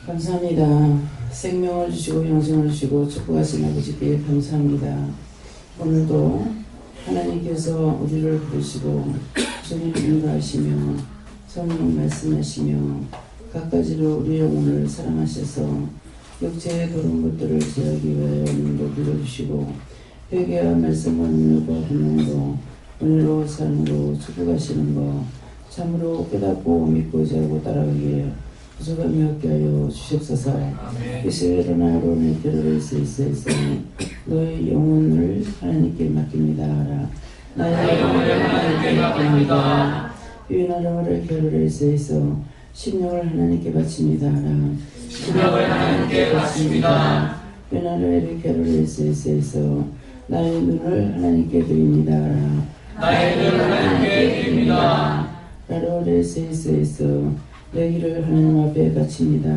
감사합니다. 생명을 주시고 영생을 주시고 축복하신 아버지께 감사합니다. 오늘도 하나님께서 우리를 부르시고 주님 인도하시며 성령 말씀하시며 각가지로 우리 영혼을 사랑하셔서 육체의 더러운 것들을 제하기 위하여 오늘도 불러주시고 회개와 말씀과 능력과 분명으로 은혜로 삶으로 축복하시는 것 참으로 깨닫고 믿고 자고 따라가기에 부족함이 없게 하여 주시옵소서. 이스라엘 나로는 결혼할 수 있어서 너의 영혼을 하나님께 맡깁니다. 나의 영혼을 하나님께 맡깁니다. 유인하라를 결혼할 수 있어 심령을 하나님께 바칩니다. 심령을 하나님께 바칩니다. 유인하라를 결혼할 수 있어 나의 눈을 하나님께 드립니다. 나의 눈을 하나님께 드립니다. 나를 수 있어 내 길을 하나님 앞에 바칩니다.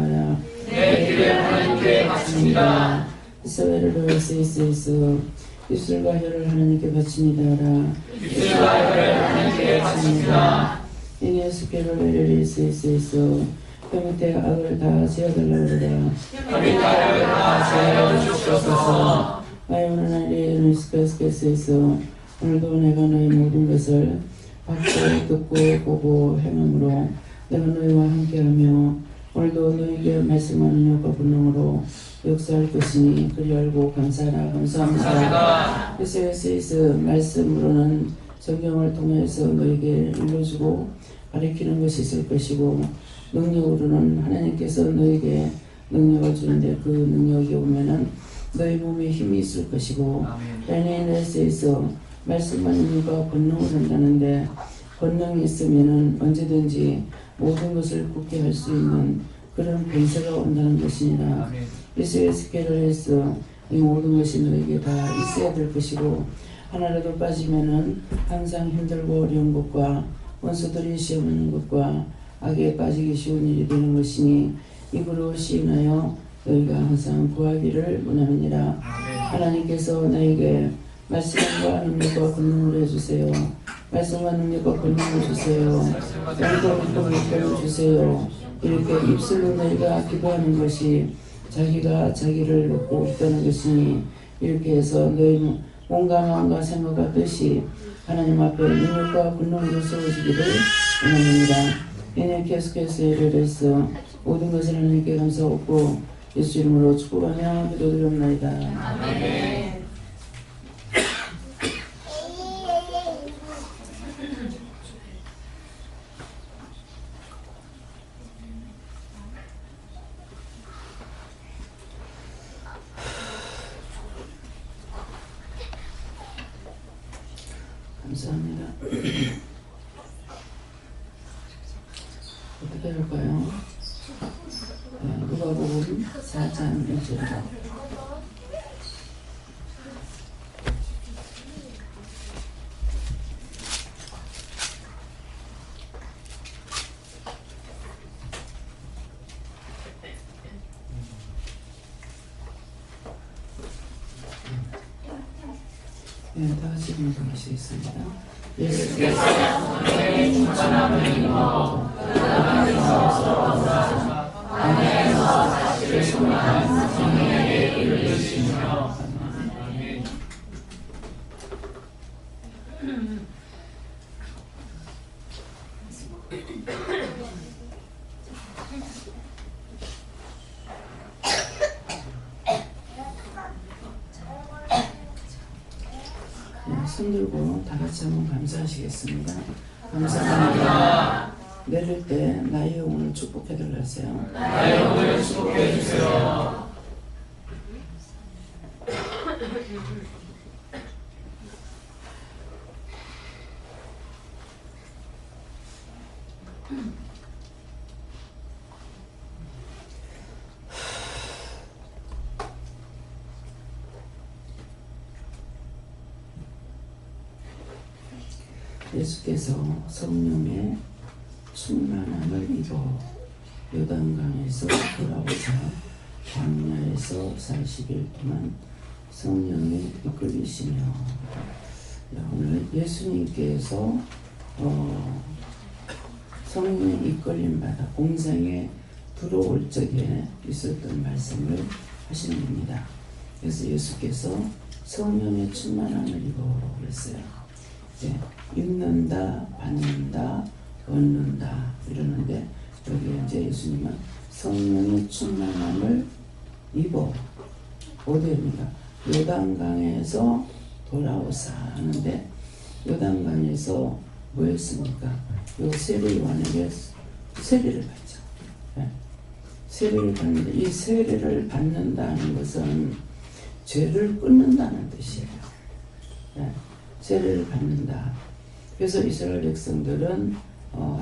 내 길을 하나님께 바칩니다. 이스라엘을 할 수 있어 입술과 혀를 하나님께 바칩니다. 입술과 혀를 하나님께 바칩니다. 이내 수께로 내릴 수 있어 그 밑에 악을 다 지어달라고 그러라. 그 밑에 악을 다 지어 주시옵소서. 오늘 날이 있어 오늘도 내가 너의 모든 것을 받고 듣고 보고 행함으로 내가 너희와 함께하며 오늘도 너희에게 말씀하는 여과 본능으로 역사할 것이니 그리 알고 감사합니다. 그래서 말씀으로는 성경을 통해서 너에게 일러주고 가르치는 것이 있을 것이고 능력으로는 하나님께서 너에게 능력을 주는데 그 능력이 오면은 너희 몸에 힘이 있을 것이고 LNS에서 말씀하는 이유가 권능을 한다는데 권능이 있으면은 언제든지 모든 것을 굳게 할 수 있는 그런 권세가 온다는 것이니라. 이스라엘을 해서 이 모든 것이 너에게 다 있어야 될 것이고 하나라도 빠지면은 항상 힘들고 어려운 것과 원수들이 시험하는 것과 악에 빠지기 쉬운 일이 되는 것이니 이구로 시인하여 너희가 항상 구하기를 원하느니라. 하나님께서 너에게 말씀과 능력과 권능을 해주세요. 말씀과 능력과 권능을 주세요. 영도 믿고 주세요. 이렇게 입술로 너희가 기도하는 것이 자기가 자기를 놓고 있다는 것이니 이렇게 해서 너희 몸과 마음과 생각과 뜻이 하나님 앞에 능력과 권능으로 세워지기를 원합니다. 이는 계속해서 예를 해서 모든 것을 하나님께 감사하고 예수 이름으로 축복하며 기도드립니다. 아멘. 감사합니다. 어떻게 할까요? 누가복음 4장 1절입니다. 네, 다 같이 공부하시겠습니다. 예수께서 너의 천천함을 이루어 하나님께서 사실을 소망한 성령에게 이르시며 아멘. 손 들고 다 같이 한번 감사하시겠습니다. 감사합니다. 내릴 때 나의 영혼을 축복해 달라세요. 나의 영혼을 축복해 주세요. 예수께서 성령의 충만함을 입어 요단강에서 돌아오사 광야에서 40일 동안 성령에 이끌리시며 오늘 예수님께서 성령의 이끌림 받아 공생의 들어올 적에 있었던 말씀을 하시는 겁니다. 그래서 예수께서 성령의 충만함을 입어 그랬어요. 이제 입는다, 받는다, 얻는다 이러는데 여기 이제 예수님은 성령의 충만함을 입어 어디입니까? 요단강에서 돌아오사 하는데 요단강에서 뭐 했습니까? 요 세례요한에게 세례를 받죠. 네. 세례를 받는데 이 세례를 받는다는 것은 죄를 끊는다는 뜻이에요. 네. 세례를 받는다. 그래서 이스라엘 백성들은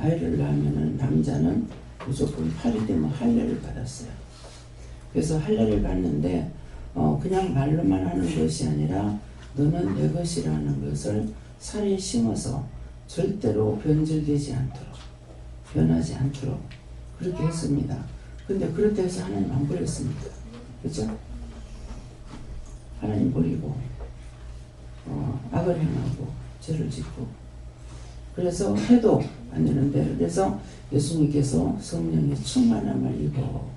아이를 낳으면은 남자는 무조건 8이 되면 할례를 받았어요. 그래서 할례를 받는데 그냥 말로만 하는 것이 아니라 너는 내 것이라는 것을 살에 심어서 절대로 변질되지 않도록 변하지 않도록 그렇게 했습니다. 근데 그렇게 해서 하나님 안 버렸습니다. 그렇죠? 하나님 버리고 악을 행하고 죄를 짓고 그래서 해도 안 되는데 그래서 예수님께서 성령의 충만함을 입어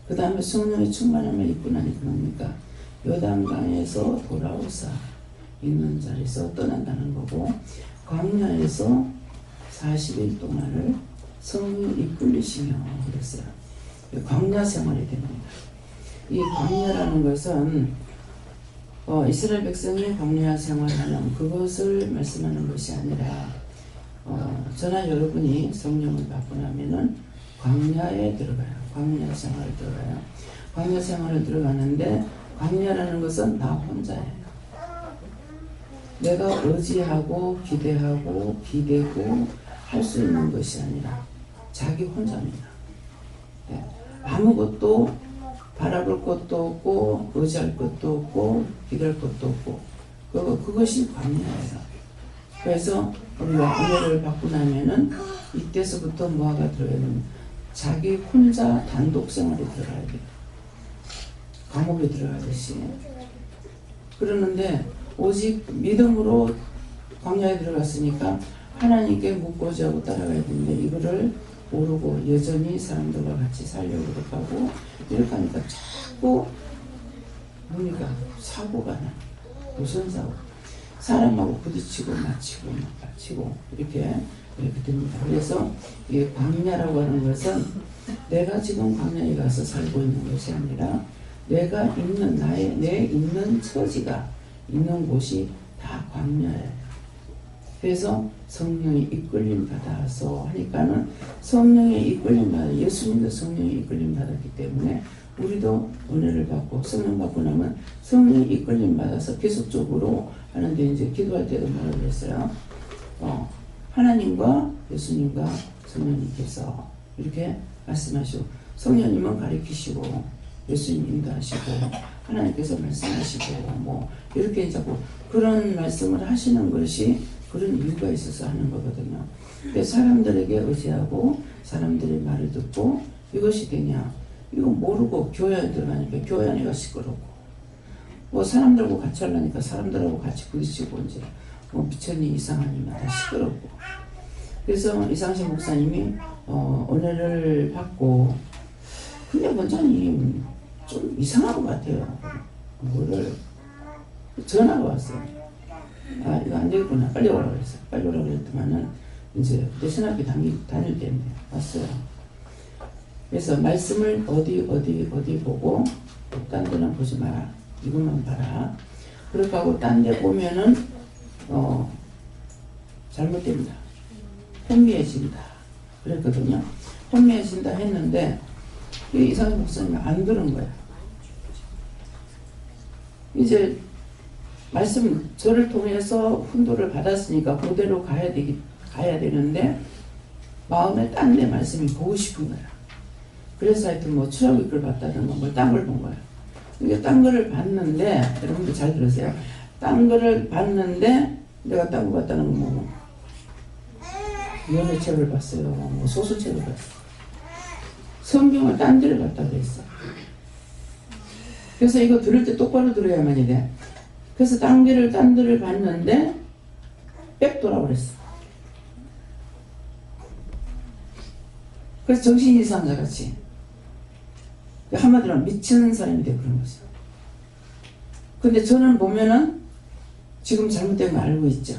그 다음에 성령의 충만함을 입고 나니까 뭡니까? 요단강에서 돌아오사 있는 자리에서 떠난다는 거고 광야에서 40일 동안을 성령이 이끌리시며 그랬어요. 광야 생활이 됩니다. 이 광야라는 것은 이스라엘 백성이 광야 생활하는 그것을 말씀하는 것이 아니라 저나 여러분이 성령을 받고 나면은 광야에 들어가요. 광야 생활을 들어가요. 광야 생활을 들어가는데 광야라는 것은 나 혼자예요. 내가 의지하고 기대하고 기대고 할 수 있는 것이 아니라 자기 혼자입니다. 네. 아무것도 바라볼 것도 없고 의지할 것도 없고 기대할 것도 없고 그것이 광야예요. 그래서 우리가 은혜를 받고 나면은 이때서부터 뭐가 들어야 됩니다. 자기 혼자 단독 생활에 들어가야 돼요. 감옥에 들어가듯이. 그러는데 오직 믿음으로 광야에 들어갔으니까 하나님께 묻고자 하고 따라가야 되는데 이거를 모르고 여전히 사람들과 같이 살려고 하고 이렇게 하니까 자꾸 뭡니까? 사고가 나. 무슨 사고? 사람하고 부딪히고 맞히고 이렇게 됩니다. 그래서 이 광야라고 하는 것은 내가 지금 광야에 가서 살고 있는 것이 아니라 내가 있는 내 있는 처지가 있는 곳이 다 광야예요. 그래서 성령의 이끌림 받아서 하니까는 성령의 이끌림 받아 예수님도 성령의 이끌림 받았기 때문에 우리도 은혜를 받고 성령 받고 나면 성령의 이끌림 받아서 계속적으로 하는데 이제 기도할 때도 뭐라고 그랬어요? 하나님과 예수님과 성령님께서 이렇게 말씀하시고 성령님은 가르치시고 예수님 인도하시고 하나님께서 말씀하시고 뭐 이렇게 자꾸 그런 말씀을 하시는 것이 그런 이유가 있어서 하는 거거든요. 근데 사람들에게 의지하고 사람들의 말을 듣고 이것이 되냐? 이거 모르고 교회 안에 들어가니까 교회 안에가 시끄럽고 뭐 사람들하고 같이 하려니까 사람들하고 같이 부딪히고 이제 뭐 미천이 이상하니만 다 시끄럽고 그래서 이상식 목사님이 은혜를 받고 근데 원장님 좀 이상한 것 같아요. 뭐를 전화가 왔어요. 아 이거 안 되겠구나 빨리 오라고 그랬어요. 빨리 오라고 그랬더만은 이제 내 신학교 다닐 때문에 왔어요. 그래서 말씀을 어디 보고 딴 데는 보지 마라. 이것만 봐라. 그렇게 하고 딴 데 보면은 잘못됩니다. 혼미해진다. 그랬거든요. 혼미해진다 했는데 이상희 목사님이 안 들은 거야. 이제 말씀 저를 통해서 훈도를 받았으니까 그대로 가야 되는데 마음에 딴 데 말씀이 보고 싶은 거야. 그래서 하여튼 뭐 출애굽을 봤다든가 뭐 딴 걸 본 거야. 이게 딴 거를 봤는데 여러분들 잘 들으세요. 딴 거를 봤는데 내가 딴 거 봤다는 건 뭐 연애책을 봤어요. 뭐 소설책을 봤어. 성경을 딴 데를 봤다 그랬어. 그래서 이거 들을 때 똑바로 들어야만이 돼. 그래서 딴 데를 봤는데 빽 돌아 버렸어. 그래서 정신이 이상자 같이 한마디로 미치는 사람이 되고 그런 거죠. 근데 저는 보면은 지금 잘못된 거 알고 있죠.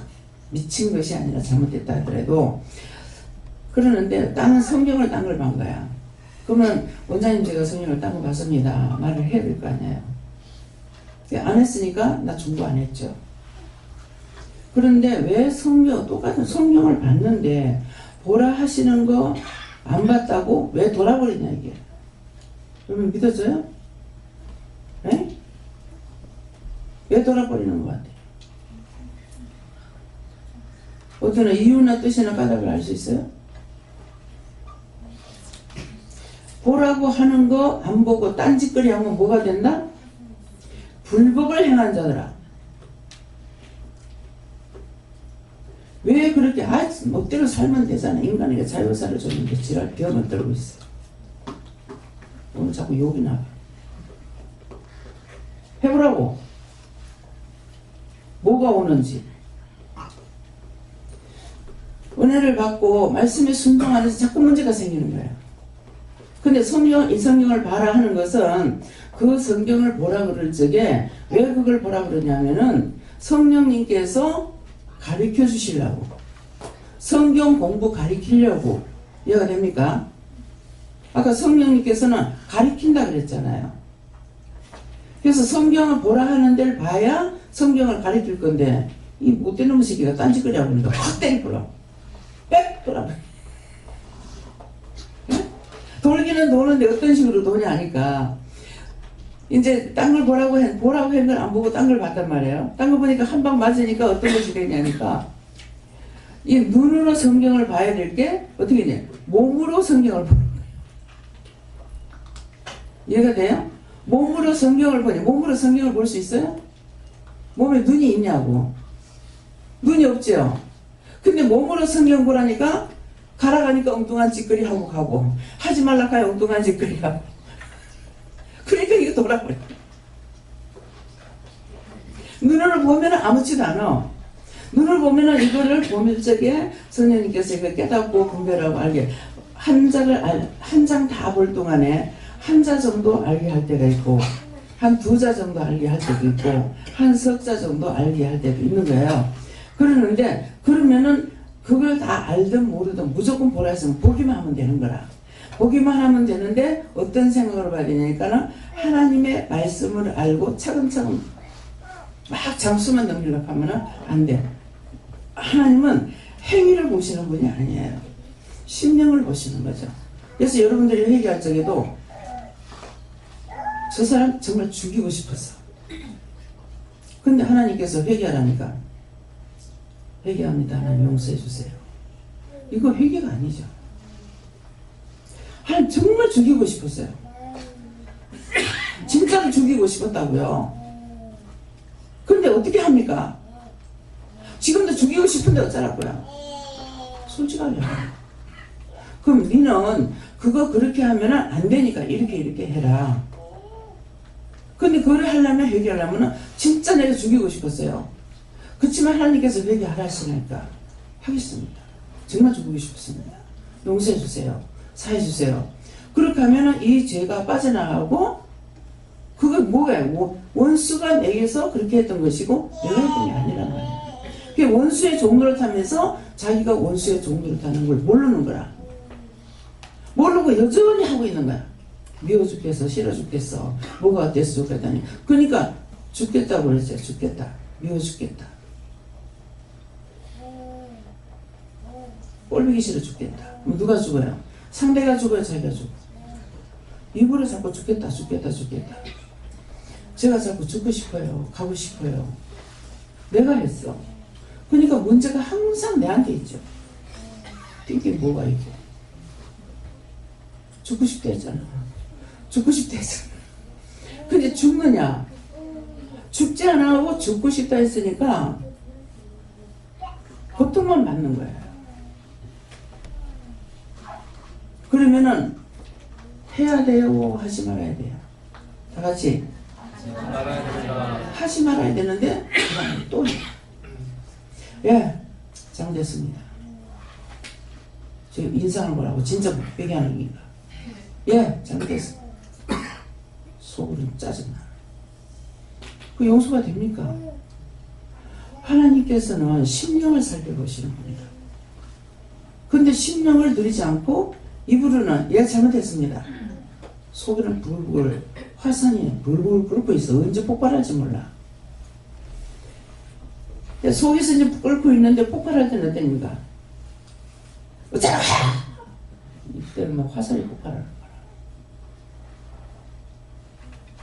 미친 것이 아니라 잘못됐다 하더라도. 그러는데 나는 성경을 딴 걸 본 거야. 그러면 원장님 제가 성경을 딴 거 봤습니다. 말을 해야 될 거 아니에요. 안 했으니까 나 중고 안 했죠. 그런데 왜 똑같은 성경을 봤는데 보라 하시는 거 안 봤다고 왜 돌아버리냐 이게. 그러면 믿어져요? 네? 왜 돌아버리는 것 같아요? 어떤 이유나 뜻이나 까닭을 알 수 있어요? 보라고 하는 거 안 보고 딴짓거리 하면 뭐가 된다? 불법을 행한 자들아. 왜 그렇게 멋대로 살면 되잖아. 인간에게 자유사를 줬는데 지랄 병을 떨고 있어. 오늘 자꾸 욕이 나와. 해보라고. 뭐가 오는지. 은혜를 받고 말씀에 순종하면서 자꾸 문제가 생기는 거예요. 근데 이 성경을 봐라 하는 것은 그 성경을 보라 그럴 적에 왜 그걸 보라 그러냐면은 성령님께서 가르쳐 주시려고. 성경 공부 가르치려고. 이해가 됩니까? 아까 성령님께서는 가르친다 그랬잖아요. 그래서 성경을 보라 하는 데를 봐야 성경을 가르칠 건데 이 못된 놈의 새끼가 딴짓거리 하고 있는데 확 때리더라. 빽 돌아버려. 돌기는 도는데 어떤 식으로 도냐 하니까 이제 딴 걸 보라고 한 걸 안 보고 딴 걸 봤단 말이에요. 딴 거 보니까 한 방 맞으니까 어떤 것이 되냐니까 이 눈으로 성경을 봐야 될 게 어떻게 되냐, 몸으로 성경을 보는 거예요. 이해가 돼요? 몸으로 성경을 보냐. 몸으로 성경을 볼 수 있어요? 몸에 눈이 있냐고. 눈이 없죠. 근데 몸으로 성경 보라니까 가라 가니까 엉뚱한 짓거리 하고 가고 하지 말라 가야 엉뚱한 짓거리 하고. 그러니까 이거 돌아버려. 눈으로 보면 아무렇지도 않아. 눈을 보면 이거를 보밀 적에 성령님께서 이걸 깨닫고 분별하고 알게 한 장 다 볼 동안에 한 자 정도 알게 할 때가 있고 한 두 자 정도 알게 할 때도 있고 한 석 자 정도 알게 할 때도 있는 거예요. 그러는데 그러면은 그걸 다 알든 모르든 무조건 보라 했으면 보기만 하면 되는 거라. 보기만 하면 되는데 어떤 생각으로 봐야 되냐니까는 하나님의 말씀을 알고 차근차근 막 잠수만 넘기려고 하면은 안 돼. 하나님은 행위를 보시는 분이 아니에요. 심령을 보시는 거죠. 그래서 여러분들이 회개할 적에도 저 사람 정말 죽이고 싶었어. 근데 하나님께서 회개하라니까 회개합니다. 하나님 용서해 주세요. 이거 회개가 아니죠. 하나님 정말 죽이고 싶었어요. 진짜로 죽이고 싶었다고요. 근데 어떻게 합니까? 지금도 죽이고 싶은데 어쩌라고요? 솔직하게. 그럼 니는 그거 그렇게 하면 안 되니까 이렇게 해라. 근데 그걸 하려면 회개하려면 진짜 내가 죽이고 싶었어요. 그렇지만 하나님께서 회개하라 하시니까 하겠습니다. 정말 죽이고 싶습니다. 용서해 주세요. 사해 주세요. 그렇게 하면 이 죄가 빠져나가고 그게 뭐예요? 원수가 내게서 그렇게 했던 것이고 내가 했던 게 아니란 말이에요. 그게 원수의 종노릇하면서 자기가 원수의 종노릇하는 걸 모르는 거라. 모르고 여전히 하고 있는 거야. 미워 죽겠어, 싫어 죽겠어, 뭐가 어땠어 그랬더니 그러니까 죽겠다고 그랬어요. 죽겠다, 미워 죽겠다, 꼴보기 싫어 죽겠다. 그럼 누가 죽어요? 상대가 죽어요, 자기가 죽어? 입으로 자꾸 죽겠다 죽겠다 죽겠다. 제가 자꾸 죽고 싶어요, 가고 싶어요. 내가 했어. 그러니까 문제가 항상 내한테 있죠. 띵띵 뭐가 있고. 죽고 싶다 했잖아. 죽고 싶다 했잖아. 근데 죽느냐? 죽지 않아 하고 죽고 싶다 했으니까 고통만 받는 거예요. 그러면은 해야 돼요? 하지 말아야 돼요? 다 같이 하지 말아야 되는데 또 예, 잘못됐습니다. 지금 인상을 보라고 진짜 못 빼게 하는 겁니다. 예, 잘못됐어. 속으로는 짜증나. 그 용서가 됩니까? 하나님께서는 심령을 살펴보시는 분이다. 근데 심령을 누리지 않고 입으로는 얘가 잘못했습니다. 속에는 불불 화산이 불불 끓고 있어. 언제 폭발할지 몰라. 속에서 이제 끓고 있는데 폭발할 때는 어땠습니까? 어쩌라! 이때는 막 화살이 폭발하는 거야.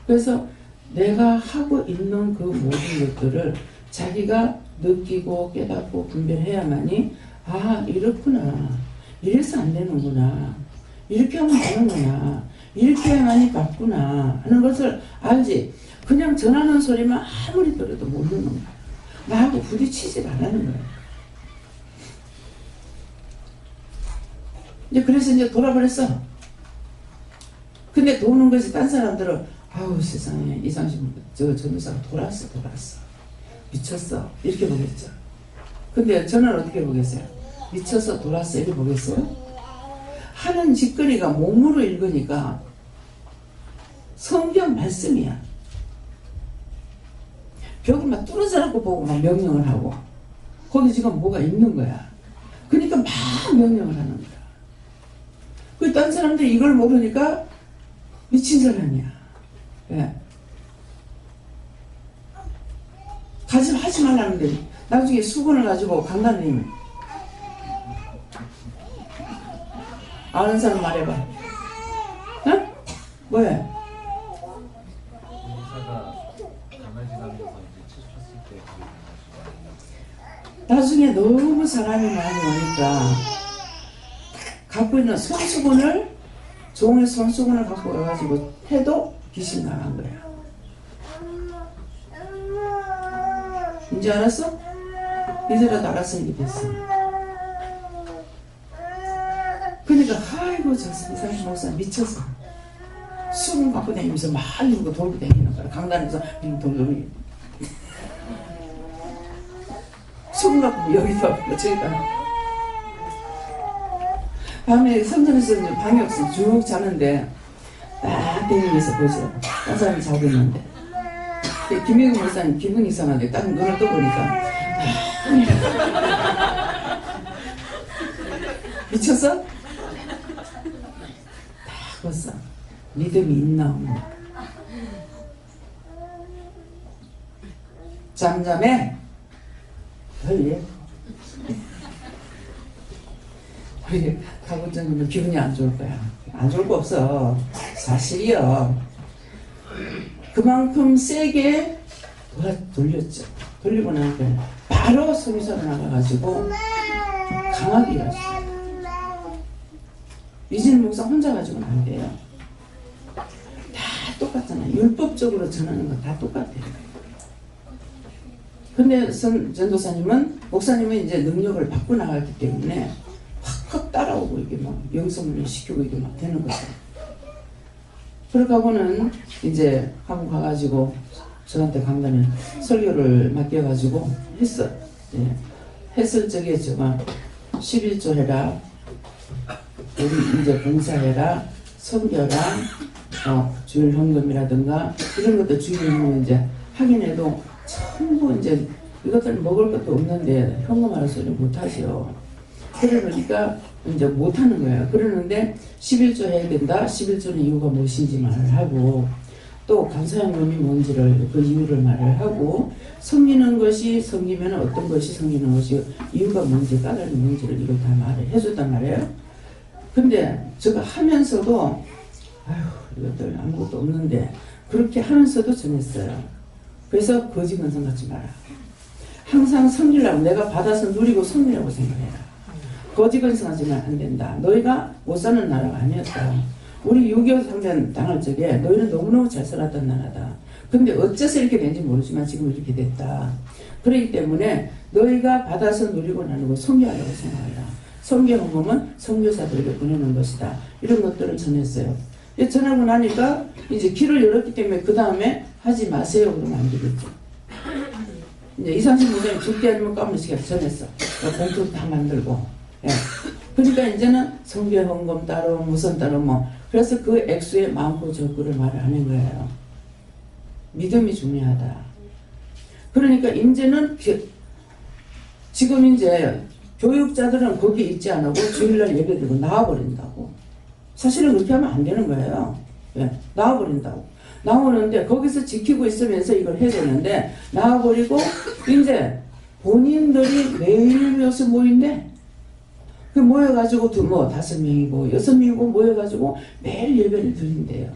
그래서 내가 하고 있는 그 모든 것들을 자기가 느끼고 깨닫고 분별해야만이 아 이렇구나, 이래서 안 되는구나, 이렇게 하면 되는구나, 이렇게 해야만이 맞구나 하는 것을 알지. 그냥 전하는 소리만 아무리 들어도 모르는 거야. 나하고 부딪히질 않는 거야. 이제 그래서 이제 돌아버렸어. 근데 도는 것이 딴 사람들은 아우 세상에 이상심 저 전도사가 돌았어. 미쳤어 이렇게 보겠죠. 근데 저는 어떻게 보겠어요? 미쳐서 돌았어 이렇게 보겠어요? 하는 짓거리가 몸으로 읽으니까 성경 말씀이야. 벽을 막 뚫어져갖고 보고 막 명령을 하고 거기 지금 뭐가 있는 거야. 그러니까 막 명령을 하는 거야. 그 딴 사람들이 이걸 모르니까 미친 사람이야. 예. 하지 말라는데 나중에 수건을 가지고 강단님 아는 사람 말해봐. 응? 뭐해? 나중에 너무 사람이 많이 오니까 갖고 있는 손수건을 종의 손수건을 갖고 와가지고 해도 귀신 나간 거야. 이제 알았어? 이제라도 알았으니까 됐어. 그러니까 아이고 저 이상희 목사 미쳐서 수건 갖고 다니면서 막 이러고 돌고 다니는 거야. 강단에서 돌고 수건 갖고 여기서 저기다 밤에 성전에서 방이 없어 쭉 자는데 딱 다니면서 보죠. 딴 사람이 자고 있는데 김영희 목사님 기분이 이상한데 딱 눈을 떠보니까 미쳤어? 다 봤어. 믿음이 있나 없나. 잠잠해. 헐 우리 가부장님은 기분이 안 좋을 거야. 안 좋을 거 없어. 사실이요. 그만큼 세게 돌렸죠. 돌리고 나니까 바로 소리소리 나가가지고 강하게 일었어요. 이진우 목사 혼자 가지고는 안 돼요. 다 똑같잖아요. 율법적으로 전하는 건 다 똑같아요. 근데 전도사님은 목사님은 이제 능력을 받고 나갔기 때문에 확확 따라오고 이게 막 영성을 시키고 이게 막 되는 거죠. 그러고는 이제 한번 가가지고 저한테 강단에 설교를 맡겨가지고 했어. 예. 했을 적에 제가 11조 해라, 우리 이제 봉사해라, 선교라, 주일 헌금이라든가 이런 것도 주일 헌금 이제 하긴 해도 전부 이제 이것들은 먹을 것도 없는데 헌금하라 소리 못하죠. 그러니까 이제 못하는 거예요. 그러는데 11조 해야 된다. 11조는 이유가 무엇인지 말을 하고 또 감사연금이 뭔지를 그 이유를 말을 하고 섬기는 것이 섬기면 어떤 것이 섬기는 것이 이유가 뭔지 까닭이 뭔지를 이걸 다 말을 해줬단 말이에요. 근데 제가 하면서도 아휴 이것들 아무것도 없는데 그렇게 하면서도 전했어요. 그래서 거짓건성 갖지 마라. 항상 섬기려고 내가 받아서 누리고 섬기려고 생각해라. 거짓건성하지만 안 된다. 너희가 못 사는 나라가 아니었다. 우리 6.25 상전 당할 적에 너희는 너무너무 잘 살았던 나라다. 근데 어째서 이렇게 된지 모르지만 지금 이렇게 됐다. 그렇기 때문에 너희가 받아서 누리고 나누고 섬겨하려고 생각해라. 섬겨 헌금은 선교사들에게 보내는 것이다. 이런 것들을 전했어요. 전하고 나니까 이제 길을 열었기 때문에 그 다음에 하지 마세요. 그러면 안 되겠죠. 이제 이상식 목사님 죽게 아니면 까무시게 전했어. 봉투 다 만들고. 예. 그러니까 이제는 선교 헌금 따로 무슨 따로 뭐 그래서 그 액수에 많고 적고를 말을 하는 거예요. 믿음이 중요하다. 그러니까 이제는 지금 이제 교육자들은 거기에 있지 않고 주일날 예배드리고 나와버린다고. 사실은 그렇게 하면 안 되는 거예요. 예, 나와버린다고. 나오는데 거기서 지키고 있으면서 이걸 해야 되는데 나와버리고 이제 본인들이 매일 여기서 모인대. 그 모여가지고 뭐 5명이고 6명이고 모여가지고 매일 예배를 드린대요.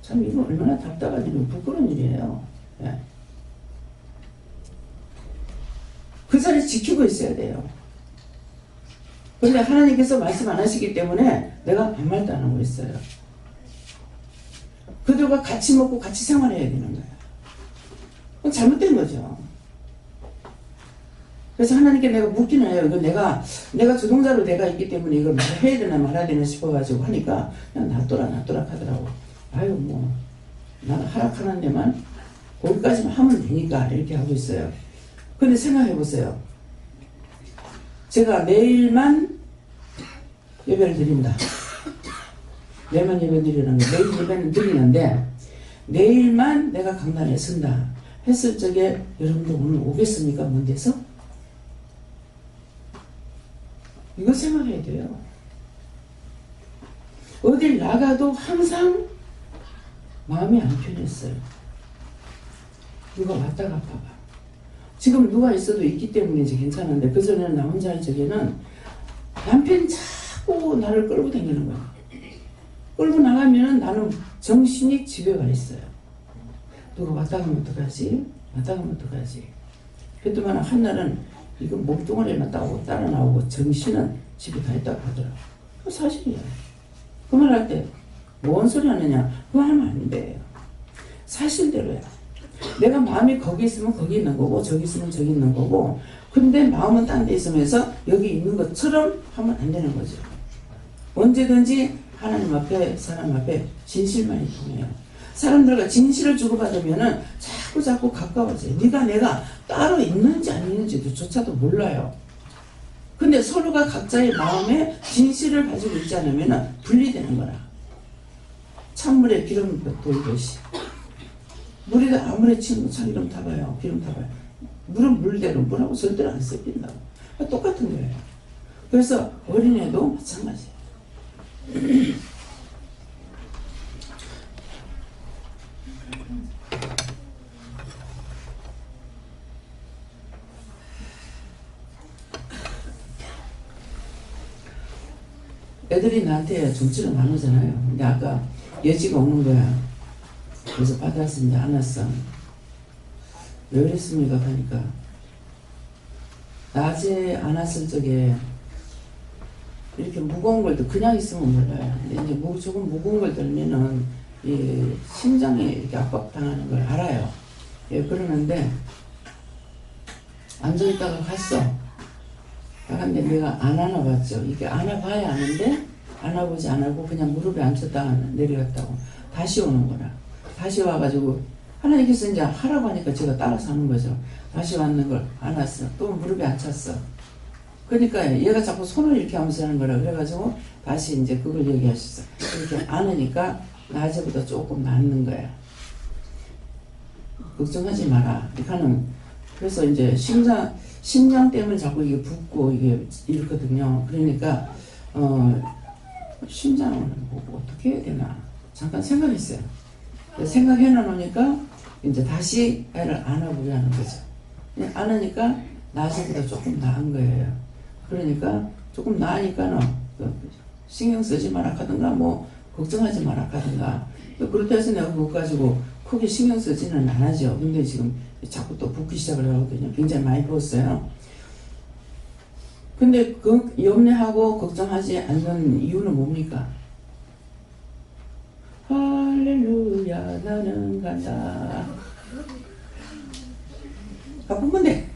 참 이거 얼마나 답답한 일이고 부끄러운 일이에요. 예. 그 자리 지키고 있어야 돼요. 그런데 하나님께서 말씀 안 하시기 때문에 내가 아무 말도 안 하고 있어요. 그들과 같이 먹고 같이 생활해야 되는 거예요. 그건 잘못된 거죠. 그래서 하나님께 내가 묻기는 해요. 이거 내가 주동자로 내가 있기 때문에 이걸 해야 되나 말아야 되나 싶어가지고 하니까 그냥 놔둬라 하더라고. 아유 뭐 나는 하락하는 데만 거기까지만 하면 되니까 이렇게 하고 있어요. 근데 생각해 보세요. 제가 내일만 예배를 드립니다. 내일만 예배 드리는 거, 내일 예배는 드리는데 내일만 내가 강단에 선다 했을 적에 여러분들 오늘 오겠습니까? 문제에서? 이거 생각해야 돼요. 어딜 나가도 항상 마음이 안 편했어요. 누가 왔다 갔다가. 지금 누가 있어도 있기 때문에 이제 괜찮은데 그전에는 나 혼자의 적에는 남편이 자꾸 나를 끌고 다니는 거야. 끌고 나가면은 나는 정신이 집에 가 있어요. 누가 왔다 가면 어떡하지? 왔다 가면 어떡하지? 그랬더니 한날은 이거 몸뚱아리만 따라 나오고 정신은 집에 가 있다고 하더라고. 그 사실이야. 그 말 할 때 뭔 소리 하느냐? 그거 하면 안 돼요. 사실대로야. 내가 마음이 거기 있으면 거기 있는 거고 저기 있으면 저기 있는 거고 근데 마음은 딴 데 있으면서 여기 있는 것처럼 하면 안 되는 거죠. 언제든지 하나님 앞에 사람 앞에 진실만이 통해요. 사람들과 진실을 주고받으면은 자꾸 가까워져요. 네가 내가 따로 있는지 안 있는지도 조차도 몰라요. 근데 서로가 각자의 마음에 진실을 가지고 있지 않으면 분리되는 거라. 찬물에 기름 돌듯이. 물에다 아무리 치면 참기름 타봐요. 기름 타봐요. 물은 물대로 물하고 절대로 안 섞인다고. 똑같은 거예요. 그래서 어린애도 마찬가지예요. 애들이 나한테 정치를 나누잖아요. 근데 아까 예지가 오는 거야. 그래서 받았습니다. 안 왔어. 왜 그랬습니까? 하니까 낮에 안 왔을 적에 이렇게 무거운 걸 그냥 있으면 몰라요. 근데 이제 조금 무거운 걸 들면은 이 심장에 이렇게 압박당하는 걸 알아요. 예, 그러는데 앉아있다가 갔어. 근데 내가 안 안아봤죠. 이게 안아봐야 아는데 안아보지 않고 그냥 무릎에 앉혔다가 내려갔다고 다시 오는 거라. 다시 와가지고 하나님께서 이제 하라고 하니까 제가 따라서 하는 거죠. 다시 왔는 걸 안았어. 또 무릎에 앉혔어. 그러니까 얘가 자꾸 손을 이렇게 하면서 하는 거라. 그래가지고 다시 이제 그걸 얘기하셨어. 이렇게 안으니까 낮에보다 조금 낫는 거야. 걱정하지 마라. 그래서 이제 심장 때문에 자꾸 이게 붓고 이게 이렇거든요. 그러니까 심장을 보고 어떻게 해야 되나 잠깐 생각했어요. 생각해 놓으니까 이제 다시 애를 안아보게 하는 거죠. 안으니까 낮에보다 조금 나은 거예요. 그러니까 조금 나으니까는 신경 쓰지 마라 하든가 뭐 걱정하지 마라 하든가 그렇다 해서 내가 그거 가지고 크게 신경 쓰지는 안 하죠. 근데 지금 자꾸 또 붓기 시작을 하거든요. 굉장히 많이 부었어요. 근데 그 염려하고 걱정하지 않는 이유는 뭡니까? 할렐루야 나는 간다. 바쁜 건데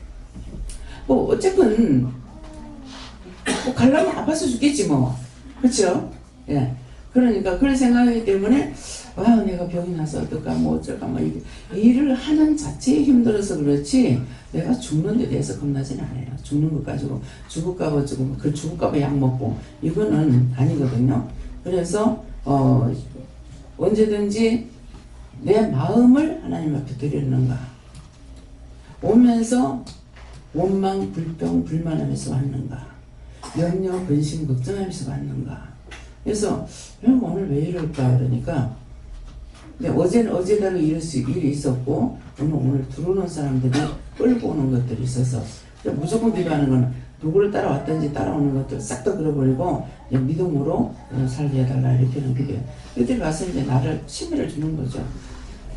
뭐 어쨌든 뭐 가려면 아파서 죽겠지 뭐. 그렇죠? 예. 그러니까 그런 생각이기 때문에 내가 병이 나서 어떨까 뭐 어쩔까 뭐 일을 하는 자체에 힘들어서 그렇지 내가 죽는 데 대해서 겁나지는 않아요. 죽는 것 가지고 죽을까봐 죽을까봐 약 먹고 이거는 아니거든요. 그래서 언제든지 내 마음을 하나님 앞에 드렸는가? 오면서 원망, 불평, 불만하면서 왔는가? 염려, 근심, 걱정하면서 왔는가? 그래서 오늘 왜 이럴까? 그러니까 어제대로 일이 있었고 오늘 들어오는 사람들이 끌고 오는 것들이 있어서 무조건 기도하는 거는 누구를 따라왔든지 따라오는 것들 싹 다 그려버리고 믿음으로 살게 해달라 이렇게는 기도해요. 그때 가서 이제 나를 심의를 주는 거죠.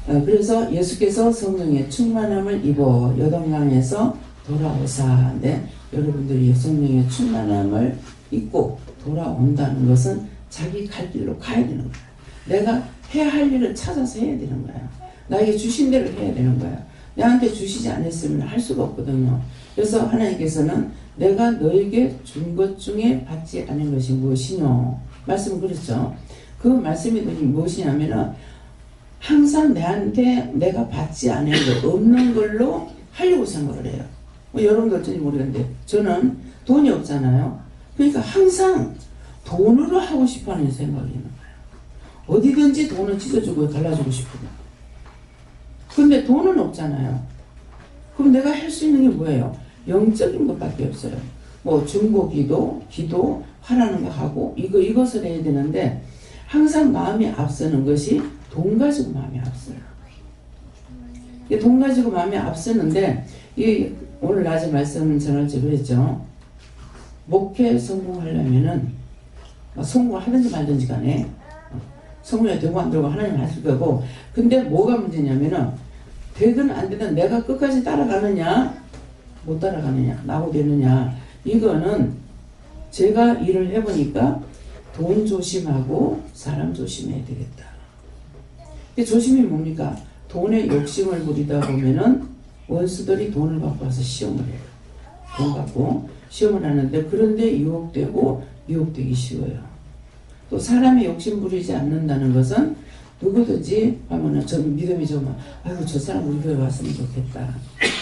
그래서 예수께서 성령의 충만함을 입어 여동강에서 돌아오사. 네, 여러분들이 성령의 충만함을 입고 돌아온다는 것은 자기 갈 길로 가야 되는 거야. 내가 해야 할 일을 찾아서 해야 되는 거야. 나에게 주신 대로 해야 되는 거야. 나한테 주시지 않았으면 할 수가 없거든요. 그래서 하나님께서는 내가 너에게 준 것 중에 받지 않은 것이 무엇이뇨? 말씀은 그렇죠. 그 말씀이 무엇이냐면은 항상 내한테 내가 받지 않은 거 없는 걸로 하려고 생각을 해요. 여러분도 어쩐지 모르겠는데 저는 돈이 없잖아요. 그러니까 항상 돈으로 하고 싶어하는 생각이 있는 거예요. 어디든지 돈을 찢어주고 갈라주고 싶거든. 근데 돈은 없잖아요. 그럼 내가 할 수 있는 게 뭐예요? 영적인 것밖에 없어요. 뭐 중보기도, 기도, 하라는 거 하고 이것을 해야 되는데 항상 마음이 앞서는 것이 돈 가지고 마음이 앞서요. 돈 가지고 마음이 앞서는데 오늘 낮에 말씀 전할 때 그랬죠. 목회 성공하려면은 성공하든지 말든지 간에 성공이 되고 안 되고 하나님 하실 거고, 근데 뭐가 문제냐면은 되든 안 되든 내가 끝까지 따라가느냐 못 따라가느냐 나고 되느냐, 이거는 제가 일을 해보니까 돈 조심하고 사람 조심해야 되겠다. 근데 조심이 뭡니까? 돈에 욕심을 부리다 보면은 원수들이 돈을 갖고 와서 시험을 해요. 돈 갖고 시험을 하는데 그런데 유혹되기 쉬워요. 또 사람이 욕심 부리지 않는다는 것은 누구든지 하면은 저 믿음이 좀 아이고 저 사람 우리 교회 왔으면 좋겠다.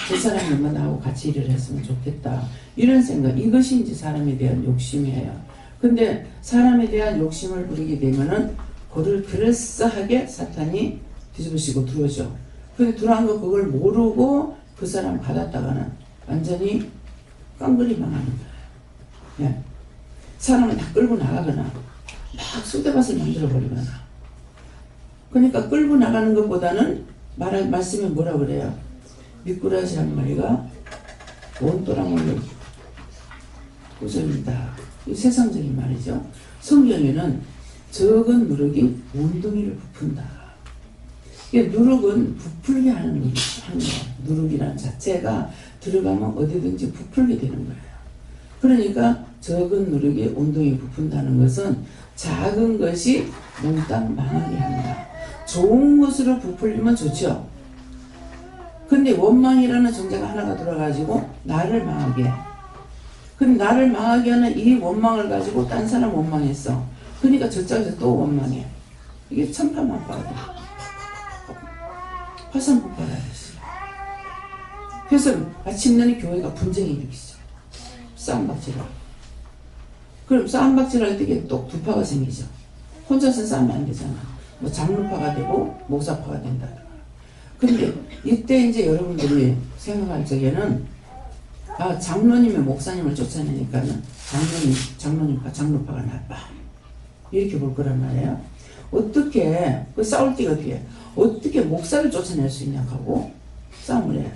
저 사람이 엄마 나하고 같이 일을 했으면 좋겠다. 이런 생각, 이것이 이제 사람에 대한 욕심이에요. 근데 사람에 대한 욕심을 부리게 되면은 그를 그럴싸하게 사탄이 뒤집으시고 들어오죠. 근데 들어온 거 그걸 모르고 그 사람 받았다가는 완전히 깡그리 망하는 거예요. 예. 사람을 다 끌고 나가거나 막 쑥대밭을 만들어버리거나. 그러니까 끌고 나가는 것보다는 말씀에 뭐라 그래요? 미꾸라지 한 마리가 온도랑을 구정이다. 이 세상적인 말이죠. 성경에는 적은 누룩이 온덩이를 부푼다. 누룩은 부풀게 하는 거예요. 누룩이라는 자체가 들어가면 어디든지 부풀게 되는 거예요. 그러니까 적은 누룩이 온덩이 부푼다는 것은 작은 것이 몽땅 망하게 한다. 좋은 것으로 부풀리면 좋죠. 근데 원망이라는 정제가 하나가 들어가지고 나를 망하게 해. 근데 나를 망하게 하는 이 원망을 가지고 딴 사람 원망했어. 그러니까 저쪽에서 또 원망해. 이게 천파만파가 돼. 화산폭발을 했어. 그래서 마침내 교회가 분쟁이 일으키죠. 싸움박질을. 그럼 싸움박질할 때 또 두 파가 생기죠. 혼자서 싸우면 안 되잖아. 뭐 장로파가 되고 목사파가 된다. 근데 이때 이제 여러분들이 생각할 적에는 장로님의 목사님을 쫓아내니까는 장로님과 장로파가 나빠. 이렇게 볼 거란 말이에요. 어떻게 싸울 때가 어떻게 목사를 쫓아낼 수 있냐고 하고 싸움을 해요.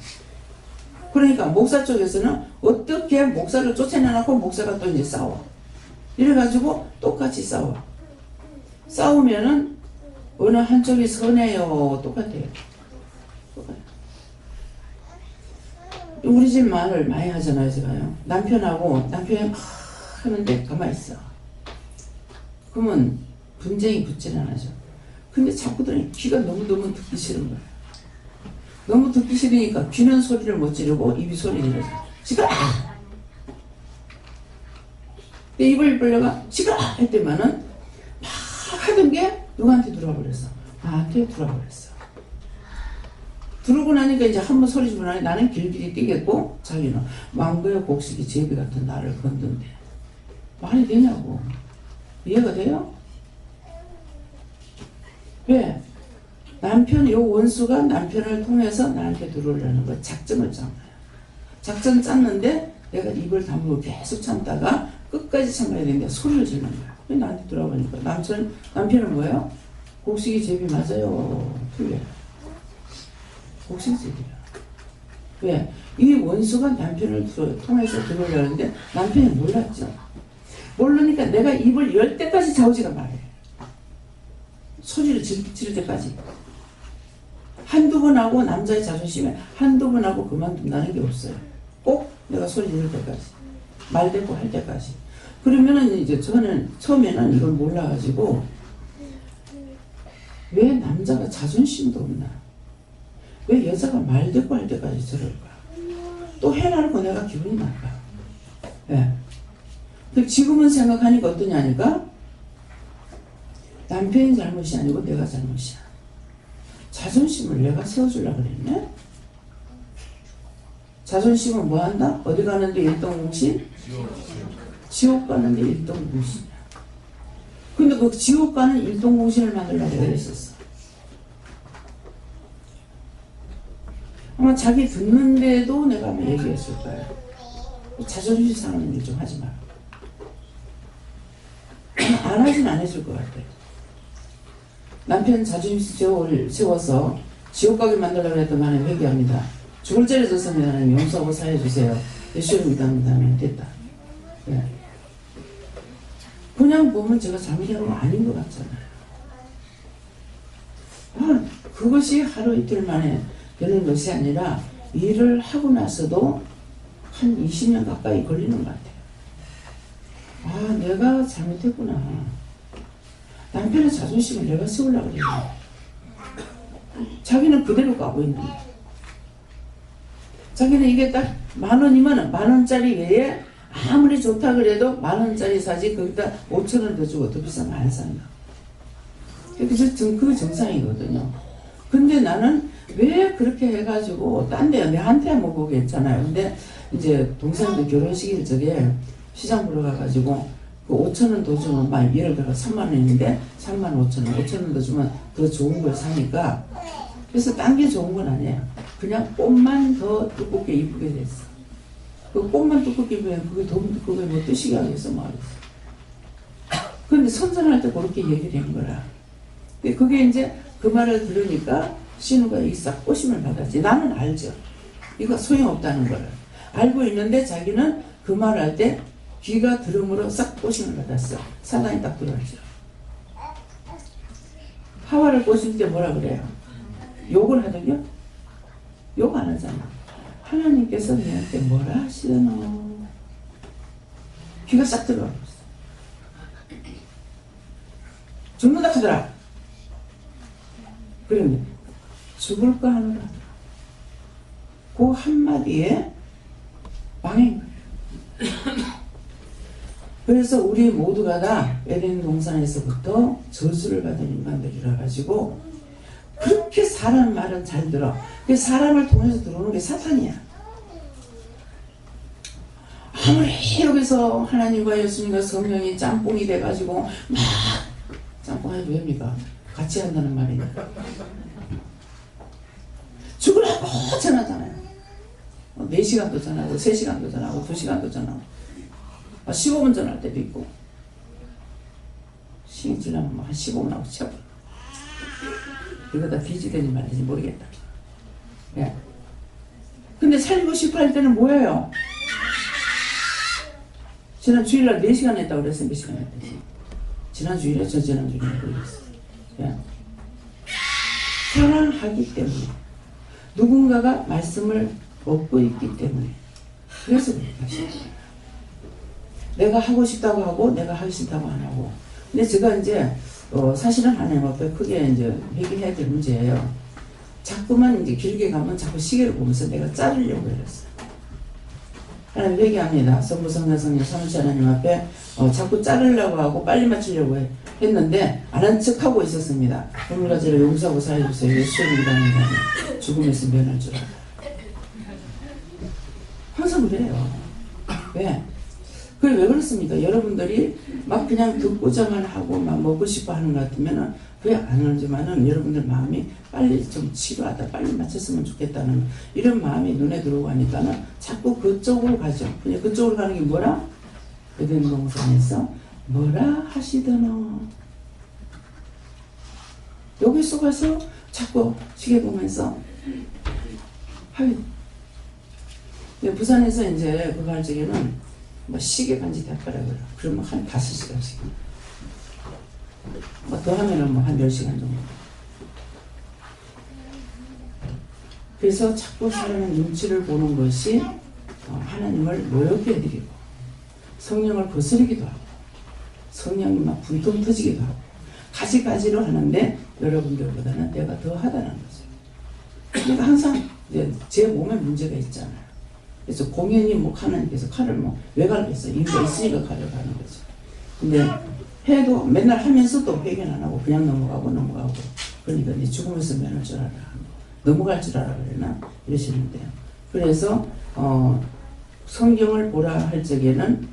그러니까 목사 쪽에서는 어떻게 목사를 쫓아내놓고 목사가 또 이제 싸워. 이래가지고 똑같이 싸워. 싸우면은 어느 한쪽이 선해요. 똑같아요. 우리 집 말을 많이 하잖아요. 제가요. 남편이 막 하는데 가만히 있어. 그러면 분쟁이 붙질 않아죠. 근데 자꾸 들으니 귀가 너무너무 듣기 싫은 거예요. 너무 듣기 싫으니까 귀는 소리를 못 지르고 입이 소리를 지르죠. 시끄러! 입을 벌려가 시끄러! 할 때만은 막 하던 게 누구한테 들어와 버렸어. 나한테 들어와 버렸어. 들어오고 나니까 이제 한번 소리 지르고 나니 나는 길길이 뛰겠고 자기는 왕고의 곡식이 제비 같은 나를 건든대. 말이 되냐고. 이해가 돼요? 왜? 남편, 요 원수가 남편을 통해서 나한테 들어오려는 거 작전을 짠 거야. 작전 짰는데 내가 입을 다물고 계속 참다가 끝까지 참아야 되는데 소리를 지르는 거야. 왜 나한테 들어보니까 남편은 뭐예요? 곡식이 제비 맞아요. 틀려요. 곡식이 제비야. 왜? 이 원수가 남편을 통해서 들어오려는데 남편이 몰랐죠. 모르니까 내가 입을 열 때까지 자우지가 말해. 소리를 지를 때까지. 한두 번 하고 남자의 자존심에 한두 번 하고 그만둔다는 게 없어요. 꼭 내가 소리 지를 때까지. 말대꾸 할 때까지. 그러면은 이제 저는 처음에는 이걸 몰라가지고 왜 남자가 자존심도 없나? 왜 여자가 말대꾸 할 때까지 저럴까? 또 해놔놓고 내가 기분이 나빠. 예. 근데 지금은 생각하니까 어떠냐니까 남편이 잘못이 아니고 내가 잘못이야. 자존심을 내가 세워주려고 그랬네? 자존심은 뭐 한다? 어디 가는데 일동공신? 지옥 가는데 일동공신이야. 근데 그 지옥 가는 일동공신을 만들려고 그랬었어. 아마 자기 듣는데도 내가 아마 얘기했을 거야. 자존심 상하는 일 좀 하지 마. 안 하진 안 해줄 것 같아. 남편 자존심 세워서 지옥 가게 만들려고 했던 하나님 회개합니다. 죽을 죄를 졌습니다. 하나님 용서하고 사해주세요. 예수를 믿습니다. 하면 됐다. 네. 그냥 보면 제가 잘못한 건 아닌 것 같잖아요. 그것이 하루 이틀 만에 되는 것이 아니라 일을 하고 나서도 한 20년 가까이 걸리는 것 같아요. 내가 잘못했구나. 남편의 자존심을 내가 세우려고 그랬네. 자기는 그대로 가고 있는데. 자기는 이게 딱 10,000원이면 10,000원짜리 외에 아무리 좋다 그래도 10,000원짜리 사지 거기다 5,000원 더 주고 더 비싸면 안 산다. 그게 정상이거든요. 근데 나는 왜 그렇게 해가지고 딴 데 내한테 못 보겠잖아요. 근데 이제 동생들 결혼식일 적에 시장 보러 가가지고 그 5,000원 더 주면 막 예를 들어 30,000원인데 35,000원 5,000원 더 주면 더 좋은 걸 사니까 그래서 딴 게 좋은 건 아니에요. 그냥 꽃만 더 두껍게 이쁘게 됐어. 그 꽃만 두껍게 입으면 그게 뭐 뜻이 하겠어 말이었어. 근데 선전할 때 그렇게 얘기를 한 거라. 그게 이제 그 말을 들으니까 신우가 이 싹 꼬심을 받았지. 나는 알죠. 이거 소용없다는 거를. 알고 있는데 자기는 그 말 할 때 귀가 들음으로 싹 꼬심을 받았어. 사단이 딱 들어왔죠. 하와를 꼬실 때 뭐라 그래요? 욕을 하더냐? 욕 안 하잖아. 하나님께서 내한테 뭐라 하시더노? 귀가 싹 들어와 버렸어. 죽는다 하더라. 그런데 죽을까 하노라. 그 한마디에 망한 거예요. 그래서 우리 모두가 다 에덴 동산에서부터 저주를 받은 인간들이라 가지고 그렇게 사람 말은 잘 들어. 그 사람을 통해서 들어오는 게 사탄이야. 아무리 여기서 하나님과 예수님과 성령이 짬뽕이 돼가지고 막 짬뽕해도 됩니까? 같이 한다는 말이니까. 죽으라고 전하잖아요. 4시간도 전하고 3시간도 전하고 2시간도 전하고 15분 전할 때도 있고 시간 지나면 한 15분 하고 치워버려. 이거 다 뒤지든지 말든지 모르겠다. 예. 근데 살고 싶어 할 때는 뭐예요? 지난 주일날 4시간 했다고 그랬어요. 몇 시간 했더니 지난 주일에 지난 주일에 모르겠어요. 예. 사랑하기 때문에 누군가가 말씀을 먹고 있기 때문에 그래서 그렇게 내가 하고 싶다고 하고 내가 하기 싫다고 안 하고. 근데 제가 이제 사실은 하나님 앞에 크게 이제 회개해야 될 문제예요. 자꾸만 이제 길게 가면 자꾸 시계를 보면서 내가 자르려고 했어요. 하나님 회개합니다. 성부 성자 성령 삼위일체 하나님 앞에 자꾸 자르려고 하고 빨리 맞추려고 했는데 안 한 척하고 있었습니다. 오늘과 저를 용서하고 사해주세요. 예수의 이름으로 죽음에서 면할 줄 알아. 항상 그래요. 왜? 그게 왜 그렇습니까? 여러분들이 막 그냥 듣고자만 하고 막 먹고 싶어 하는 것 같으면은 그게 안 오지만은 여러분들 마음이 빨리 좀 치료하다 빨리 맞췄으면 좋겠다는 이런 마음이 눈에 들어오고 하니까는 자꾸 그쪽으로 가죠. 그냥 그쪽으로 가는 게 뭐라? 에덴 동산에서 뭐라 하시더노. 여기 속아서 자꾸 시계 보면서 하유. 부산에서 이제 그거 할 적에는 뭐 시계 반지 대가라고요. 그러면 한 5시간씩. 뭐 더 하면은 뭐 한 10시간 정도. 그래서 자꾸 사람의 눈치를 보는 것이 하나님을 모욕해 드리고 성령을 거스르기도 하고 성령이 막 분통 터지기도 하고 가지가지로 하는데 여러분들보다는 내가 더 하다는 거죠. 그러니까 항상 제 몸에 문제가 있잖아요. 그래서 공연히 뭐 하나님께서 칼을 뭐 왜 갈겠어요? 이유가 있으니까 칼을 가는 거죠. 근데 해도 맨날 하면서도 회개는 안 하고 그냥 넘어가고 그러니까 이제 죽으면서 면할 줄 알아. 넘어갈 줄 알아 그러나 이러시는데요. 그래서 성경을 보라 할 적에는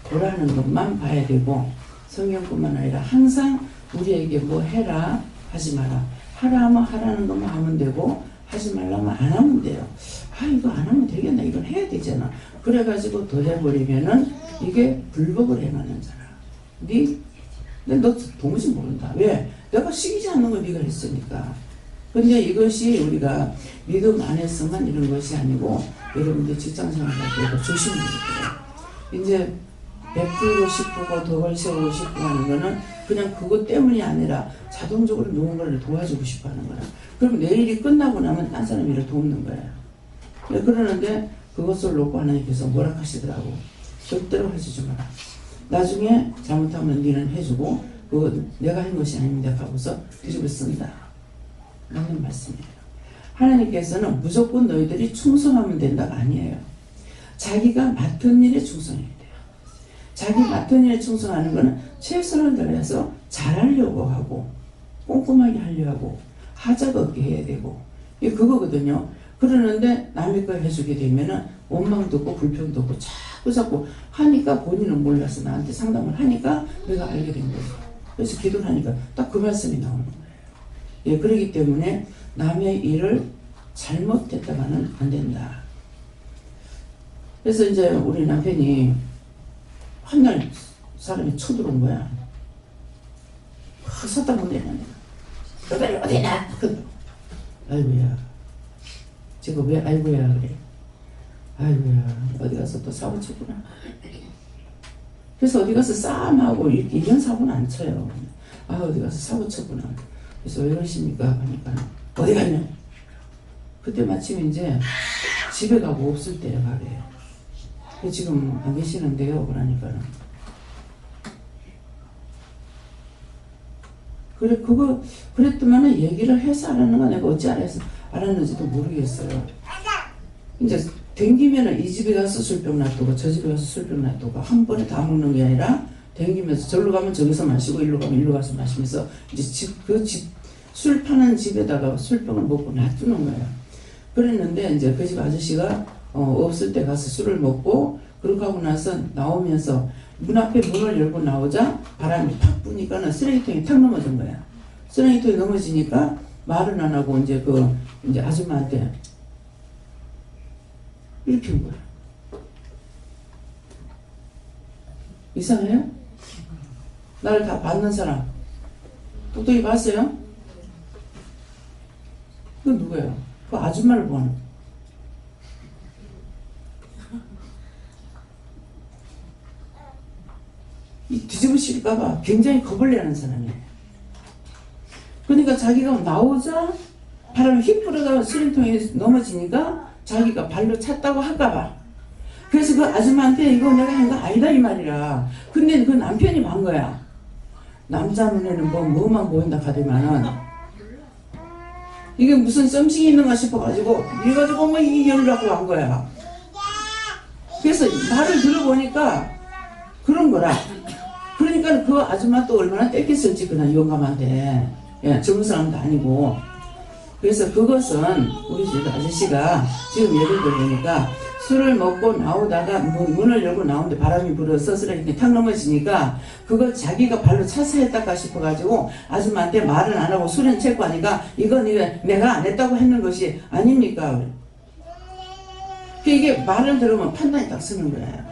보라는 것만 봐야 되고 성경뿐만 아니라 항상 우리에게 뭐 해라 하지 마라 하라 하면 하라는 것만 하면 되고 하지 말라면 안 하면 돼요. 아 이거 안 하면 되겠나 이건 해야 되잖아. 그래가지고 더 해버리면은 이게 불법을 행하는 자라. 근데 너 도무지 모른다. 왜? 내가 시키지 않는 걸 네가 했으니까. 근데 이것이 우리가 믿음 안에서만 이런 것이 아니고 여러분들 직장생활 할 때도 조심해야 돼요. 이제 베풀고 싶고 더 벌세우고 싶고 하는 거는 그냥 그것 때문이 아니라 자동적으로 누군가를 도와주고 싶어 하는 거야. 그럼 내 일이 끝나고 나면 딴 사람 일을 돕는 거야. 그러는데 그것을 놓고 하나님께서 뭐라 하시더라고. 절대로 하지 마라. 나중에 잘못하면 니는 해주고 그거 내가 한 것이 아닙니다 하고서 뒤집어 쓴다. 맞는 말씀이에요. 하나님께서는 무조건 너희들이 충성하면 된다가 아니에요. 자기가 맡은 일에 충성해야 돼요. 자기 맡은 일에 충성하는 것은 최선을 다해서 잘하려고 하고 꼼꼼하게 하려고 하고 하자가 없게 해야 되고 이게 그거거든요. 그러는데 남의 걸 해주게 되면은 원망도 없고 불평도 없고 자꾸 하니까 본인은 몰라서 나한테 상담을 하니까 내가 알게 된 거예요. 그래서 기도를 하니까 딱 그 말씀이 나오는 거예요. 예, 그렇기 때문에 남의 일을 잘못했다가는 안 된다. 그래서 이제 우리 남편이 한날 사람이 쳐들어온 거야. 섰다 못 내려네. 너희 어디나? 아이고야. 지금 왜 아이고야 그래? 아이고야 어디 가서 또 사고 쳤구나. 그래서 어디 가서 싸움하고 이런 사고는 안 쳐요. 아 어디 가서 사고 쳤구나. 그래서 왜 그러십니까? 하니까 어디 갔냐? 그때 마침 이제 집에 가고 없을 때에 가래요. 지금 안 계시는데요. 그러니까는 그랬더만은 얘기를 해서 알았는 거 내가 어찌 알았는지도 모르겠어요. 이제 댕기면은 이 집에 가서 술병 놔두고 저 집에 가서 술병 놔두고 한 번에 다 먹는 게 아니라 댕기면서 저기로 가면 저기서 마시고 일로 가면 일로 가서 마시면서 이제 술 파는 집에다가 술병을 먹고 놔두는 거예요. 그랬는데 이제 그 집 아저씨가 없을 때 가서 술을 먹고 그렇게 하고 나서 나오면서 문 앞에 문을 열고 나오자 바람이 팍 부니까는 쓰레기통이 탁 넘어진 거야. 쓰레기통이 넘어지니까 말은 안 하고 이제 이제 아줌마한테 이렇게 한 거야. 이상해요? 나를 다 봤는 사람 똑똑히 봤어요? 그건 누구예요? 그 아줌마를 보는. 이 뒤집으실까봐 굉장히 겁을 내는 사람이에요. 그러니까 자기가 나오자 바람이 휙 불어가 쓰레기통에 넘어지니까 자기가 발로 찼다고 할까봐. 그래서 그 아줌마한테 이거 내가 한 거 아니다 이 말이라. 근데 그 남편이 만 거야. 남자 눈에는 뭐만 보인다 하더만은 이게 무슨 썸씽이 있는가 싶어가지고 이래가지고 뭐 이 열라고 한 거야. 그래서 말을 들어보니까 그런 거라. 그러니까 그 아줌마 또 얼마나 떼겠을지 그냥 용감한데. 예, 젊은 사람도 아니고. 그래서 그것은 우리 집 아저씨가 지금 예를 들으니까 술을 먹고 나오다가 문을 열고 나오는데 바람이 불어서 쓰레기 탁 넘어지니까 그걸 자기가 발로 차서 했다가 싶어가지고 아줌마한테 말은 안 하고 술은 채고 하니까 이건 내가 안 했다고 했는 것이 아닙니까? 이게 말을 들으면 판단이 딱 서는 거예요.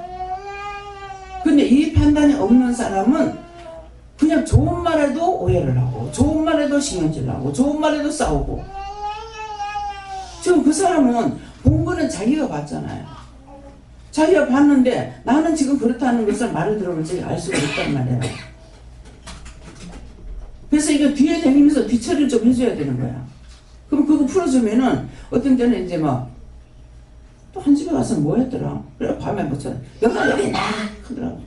근데 이 판단이 없는 사람은 그냥 좋은 말에도 오해를 하고 좋은 말에도 신경질 나고 좋은 말에도 싸우고. 지금 그 사람은 본 거는 자기가 봤잖아요. 자기가 봤는데 나는 지금 그렇다는 것을 말을 들으면 제가 알 수가 있단 말이에요. 그래서 이거 뒤에 다니면서 뒤처리를 좀 해줘야 되는 거야. 그럼 그거 풀어주면은 어떤 때는 이제 막 또 한 집에 가서 뭐 했더라. 그래 밤에 뭐처럼 여기 나 하더라고.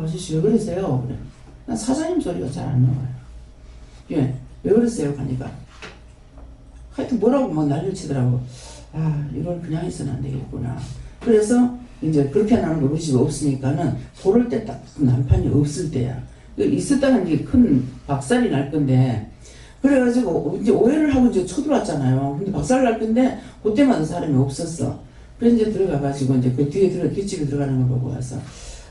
아저씨 왜 그러세요? 그래. 난 사장님 소리가 잘 안 나와요. 예, 왜 그러세요? 하니까 하여튼 뭐라고 막 난리를 치더라고. 아, 이걸 그냥 해서는 안 되겠구나. 그래서 이제 그렇게 나는 거 우리 집에 없으니까는 그럴 때 딱 남편이 없을 때야. 있었다는 게 큰 박살이 날 건데, 그래가지고 이제 오해를 하고 이제 쳐들어왔잖아요. 근데 박살 날 건데 그때마다 사람이 없었어. 그래서 이제 들어가가지고 이제 그 뒷집에 들어가는 걸 보고 와서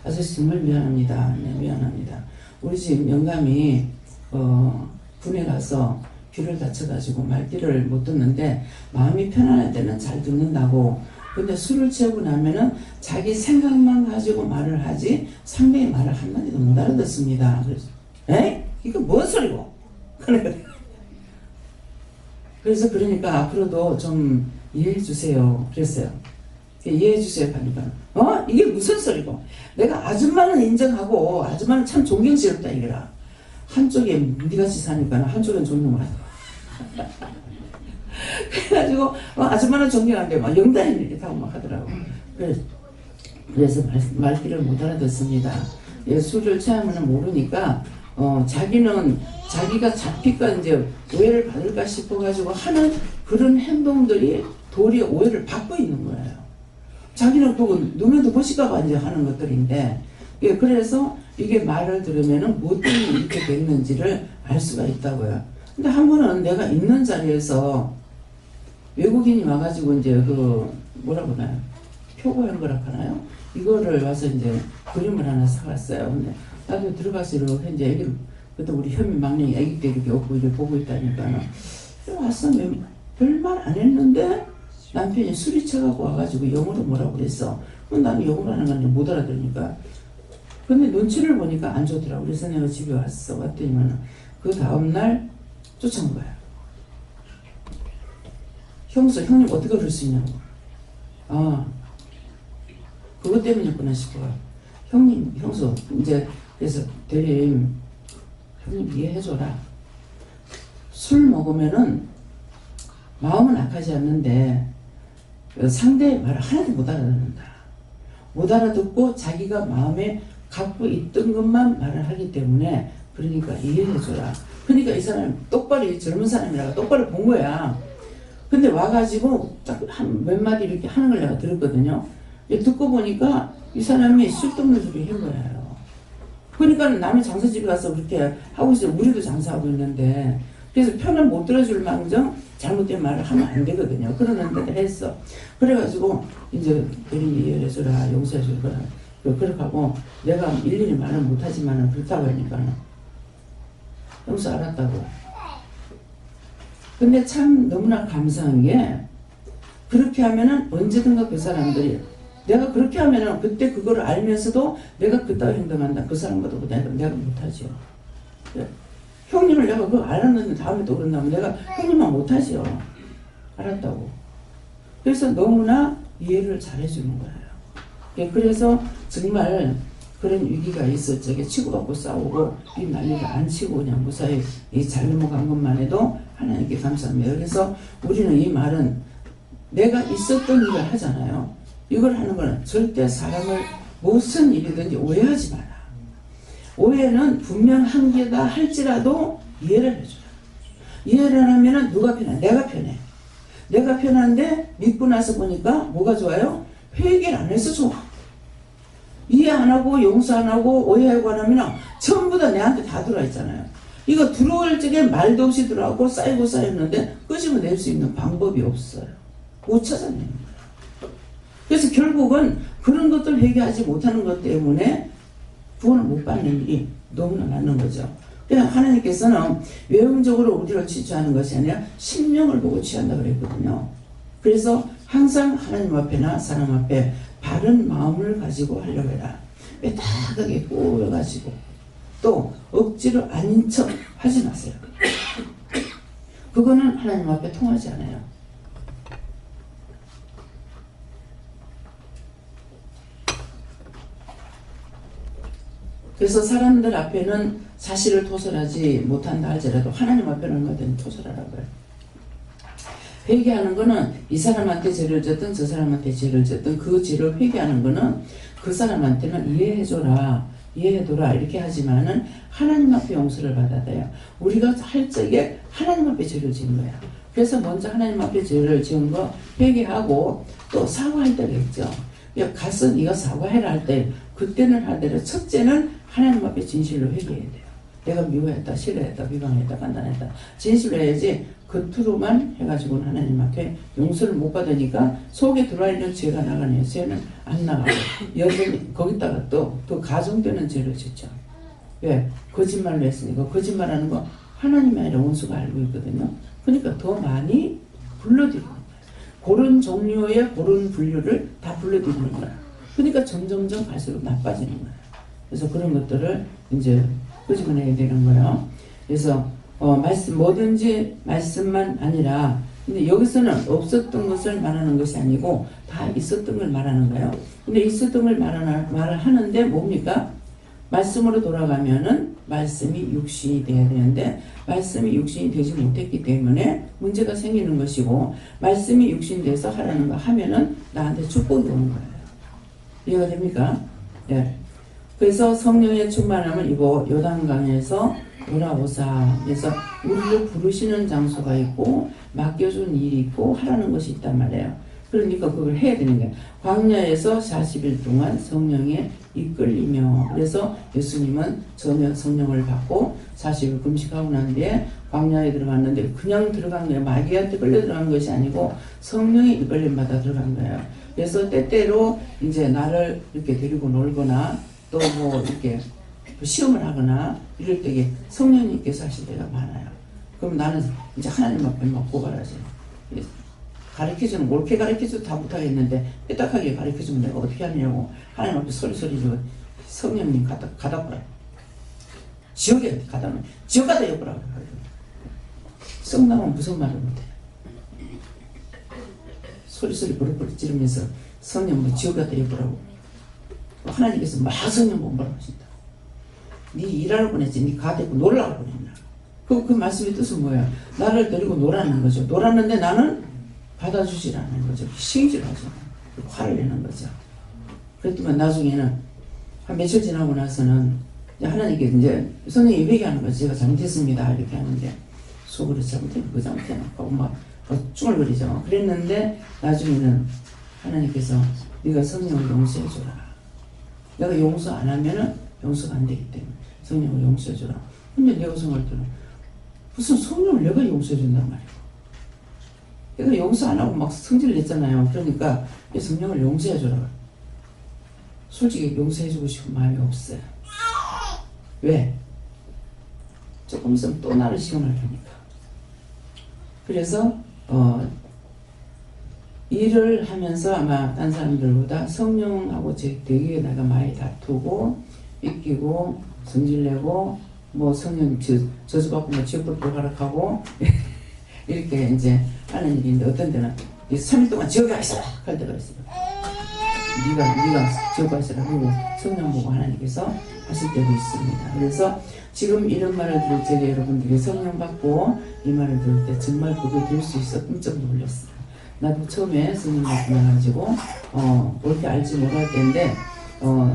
아저씨 정말 미안합니다. 네, 미안합니다. 우리 집 영감이 군에 가서 귀를 다쳐가지고 말귀를 못 듣는데 마음이 편안할 때는 잘 듣는다고. 근데 술을 취하고 나면은 자기 생각만 가지고 말을 하지 상대의 말을 한마디도 못 알아듣습니다. 그래서 에이? 이거 뭔 소리고? 그래서 그러니까 앞으로도 좀 이해해 주세요. 그랬어요. 이해해 주세요. 하니까 이게 무슨 소리고? 내가 아줌마는 인정하고 아줌마는 참 존경스럽다 이거라. 한쪽에 니같이 사니까 한쪽은 존경을 하더라. 그래가지고 아줌마는 존경한데 막 영단이 이렇게 타고 막 하더라고. 그래서 말귀를 못 알아듣습니다. 예, 술을 취하면 모르니까 자기는 자기가 잡힐까 이제 오해를 받을까 싶어가지고 하는 그런 행동들이 도리어 오해를 받고 있는 거예요. 자기는 그거 눈에도 보실까봐 이제 하는 것들인데, 예, 그래서 이게 말을 들으면은 뭐 때문에 이렇게 됐는지를 알 수가 있다고요. 근데 한 번은 내가 있는 자리에서 외국인이 와가지고 이제 뭐라고 하나요? 표고한 거라 하나요? 이거를 와서 이제 그림을 하나 사갔어요. 근데 나도 들어가서 이렇게 이제 애기를, 그때 우리 현미 막내이 애기 때 이렇게 없고 이렇게 보고 있다니까. 와서 별말 안 했는데 남편이 술이 쳐갖고 와가지고 영어로 뭐라고 그랬어. 나는 영어로 하는 건 못 알아들으니까. 근데 눈치를 보니까 안 좋더라고. 그래서 내가 집에 왔더니만 그 다음날 쫓아온 거야. 형님 어떻게 그럴 수 있냐고. 그것 때문이었구나 싶어. 형수 이제 그래서 대림 형님 이해해줘라. 술 먹으면은 마음은 악하지 않는데 상대의 말을 하나도 못 알아듣는다. 못 알아듣고 자기가 마음에 갖고 있던 것만 말을 하기 때문에 그러니까 이해해줘라. 그러니까 이 사람 똑바로 젊은 사람이라고 똑바로 본 거야. 근데 와가지고 딱 몇 마디 이렇게 하는 걸 내가 들었거든요. 듣고 보니까 이 사람이 쓸데없는 소리 한 거예요. 그러니까 남의 장사집에 가서 그렇게 하고 있어요. 우리도 장사하고 있는데. 그래서 편을 못 들어줄 망정 잘못된 말을 하면 안 되거든요. 그러는데 했어. 그래가지고 이제 대리 이해해줘라, 용서해줘라. 그렇게 하고 내가 일일이 말을 못하지만 그렇다고 하니까 용서 알았다고. 근데 참 너무나 감사한 게 그렇게 하면은 언제든가 그 사람들이 내가 그렇게 하면은 그때 그걸 알면서도 내가 그따위 행동한다. 그 사람보다 내가 못하죠. 형님을 내가 그거 알았는데 다음에 또 그런다면 내가 형님만 못하죠. 알았다고. 그래서 너무나 이해를 잘해주는 거예요. 예, 그래서 정말 그런 위기가 있어. 저게 치고받고 싸우고 이 난리를 안 치고 그냥 무사히 잘 넘어간 것만 해도 하나님께 감사합니다. 그래서 우리는 이 말은 내가 있었던 일을 하잖아요. 이걸 하는 거는 절대 사람을 무슨 일이든지 오해하지 마라. 오해는 분명 한계다 할지라도 이해를 해줘라. 이해를 하면은 누가 편해? 내가 편해. 내가 편한데 믿고 나서 보니까 뭐가 좋아요? 회개를 안 해서 좋아. 이해 안 하고 용서 안 하고 오해하고 안 하면 전부 다 내한테 다 들어와 있잖아요. 이거 들어올 적에 말도 없이 들어가고 쌓이고 쌓였는데 끄집어낼 수 있는 방법이 없어요. 못 찾아내는 거예요. 그래서 결국은 그런 것들 회개하지 못하는 것 때문에 구원을 못 받는 일이 너무나 많은 거죠. 그냥 하나님께서는 외형적으로 우리를 취하는 것이 아니라 심령을 보고 취한다 그랬거든요. 그래서 항상 하나님 앞에나 사람 앞에 바른 마음을 가지고 하려고 해라. 빼딱하게 꼬여가지고 또 억지로 아닌 척 하지 마세요. 그거는 하나님 앞에 통하지 않아요. 그래서 사람들 앞에는 사실을 토설하지 못한다 할지라도 하나님 앞에는 얼마든지 토설하라고요. 회개하는 거는 이 사람한테 죄를 졌든 저 사람한테 죄를 졌든 그 죄를 회개하는 거는 그 사람한테는 이해해줘라, 이해해둬라 이렇게 하지만은 하나님 앞에 용서를 받아야 돼요. 우리가 할 적에 하나님 앞에 죄를 지은 거야. 그래서 먼저 하나님 앞에 죄를 지은 거 회개하고 또 사과할 때가 있죠. 가서 네가 사과해라 할 때 그때는 하더라도 첫째는 하나님 앞에 진실로 회개해야 돼요. 내가 미워했다, 싫어했다, 비방했다, 판단했다 진실로 해야지 겉으로만 해가지고는 하나님 앞에 용서를 못 받으니까 속에 들어와 있는 죄가 나가네요. 죄는 안 나가고 여전히 거기다가 또 가중되는 죄를 짓죠. 왜? 거짓말로 했으니까. 거짓말하는 거 하나님이 아니라 원수가 알고 있거든요. 그러니까 더 많이 불러들이는 거예요. 그런 종류의 그런 분류를 다 불러들이는 거야. 그러니까 점점점 갈수록 나빠지는 거야. 그래서 그런 것들을 이제 끄집어내야 되는 거예요. 그래서 뭐든지 말씀만 아니라 근데 여기서는 없었던 것을 말하는 것이 아니고 다 있었던 걸 말하는 거예요. 근데 있었던 걸 말을 하는데 뭡니까? 말씀으로 돌아가면은 말씀이 육신이 돼야 되는데 말씀이 육신이 되지 못했기 때문에 문제가 생기는 것이고 말씀이 육신이 돼서 하라는 거 하면은 나한테 축복이 오는 거예요. 이해가 됩니까? 네. 그래서 성령의 충만함을 이거 요단강에서 돌아오사. 그래서 우리를 부르시는 장소가 있고 맡겨준 일이 있고 하라는 것이 있단 말이에요. 그러니까 그걸 해야 되는 거예요. 광야에서 40일 동안 성령에 이끌리며 그래서 예수님은 전혀 성령을 받고 40일 금식하고 난 뒤에 광야에 들어갔는데 그냥 들어간 거예요. 마귀한테 끌려 들어간 것이 아니고 성령의 이끌림 받아 들어간 거예요. 그래서 때때로 이제 나를 이렇게 데리고 놀거나 또 뭐 이렇게 시험을 하거나 이럴 때에 성령님께서 하실 때가 많아요. 그럼 나는 이제 하나님 앞에 막 고발하지. 가르쳐주는 옳게 가르쳐줘도 다 못하겠는데 삐딱하게 가르쳐주면 내가 어떻게 하냐고 하나님 앞에 소리 지르고 성령님 가다 보라. 지옥에 가다 놓으면 지옥 가다 여보라고. 썩나면 무슨 말을 못해. 소리 버럭버럭 지르면서 성령 뭐 지옥 가다 여보라고. 하나님께서 막 성령 공부를 하신다. 네 일하러 보냈지, 네 가대고 놀라고 보냈나. 그 말씀의 뜻은 뭐야? 나를 데리고 놀라는 거죠. 놀았는데 나는 받아주시라는 거죠. 시기질 하죠. 화를 내는 거죠. 그랬더니 나중에는 한 며칠 지나고 나서는 하나님께 이제 성령이 회개하는 거죠. 제가 잘못했습니다. 이렇게 하는데 속으로 잘못했고 그 잘못해놓고 막 쭈글거리죠. 그랬는데 나중에는 하나님께서 네가 성령을 용서해줘라. 내가 용서 안 하면은 용서가 안 되기 때문에 성령을 용서해줘라. 근데 내가 생각할 때는 무슨 성령을 내가 용서해준단 말이야. 내가 용서 안 하고 막 성질을 냈잖아요. 그러니까 성령을 용서해줘라. 솔직히 용서해주고 싶은 마음이 없어요. 왜? 조금 있으면 또 나를 시험할 테니까. 그래서 일을 하면서 아마 딴 사람들보다 성령하고 되게 내가 많이 다투고 삐끼고 성질내고 뭐 성령 저주받고 뭐 지옥불 가락하고 이렇게 이제 하는 일인데 어떤 데는 3일 동안 지옥에 가 있어라 할 때가 있어요. 네가 지옥에 가 있어라. 그리고 성령 보고 하나님께서 하실 때도 있습니다. 그래서 지금 이런 말을 들을 적에 여러분들이 성령 받고 이 말을 들을 때 정말 그거 될 수 있어 끔찍 놀랐어요. 나도 처음에 성령 받고 나가지고 그렇게 알지 못할 때인데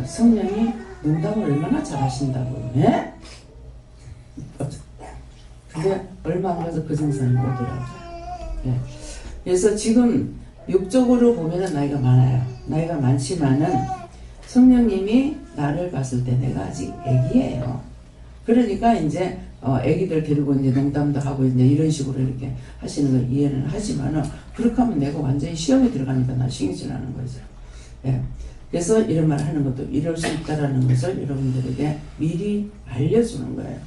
성령이 농담을 얼마나 잘하신다고. 예? 근데 얼마 안 가서 그 정상이 오더라고요. 예. 그래서 지금 육적으로 보면은 나이가 많아요. 나이가 많지만은 성령님이 나를 봤을 때 내가 아직 애기예요. 그러니까 이제 애기들 데리고 이제 농담도 하고 이제 이런 식으로 이렇게 하시는 걸 이해는 하지만은 그렇게 하면 내가 완전히 시험에 들어가니까 나 신경질 나는 거죠. 예. 그래서 이런 말 하는 것도 이럴 수 있다라는 것을 여러분들에게 미리 알려주는 거예요.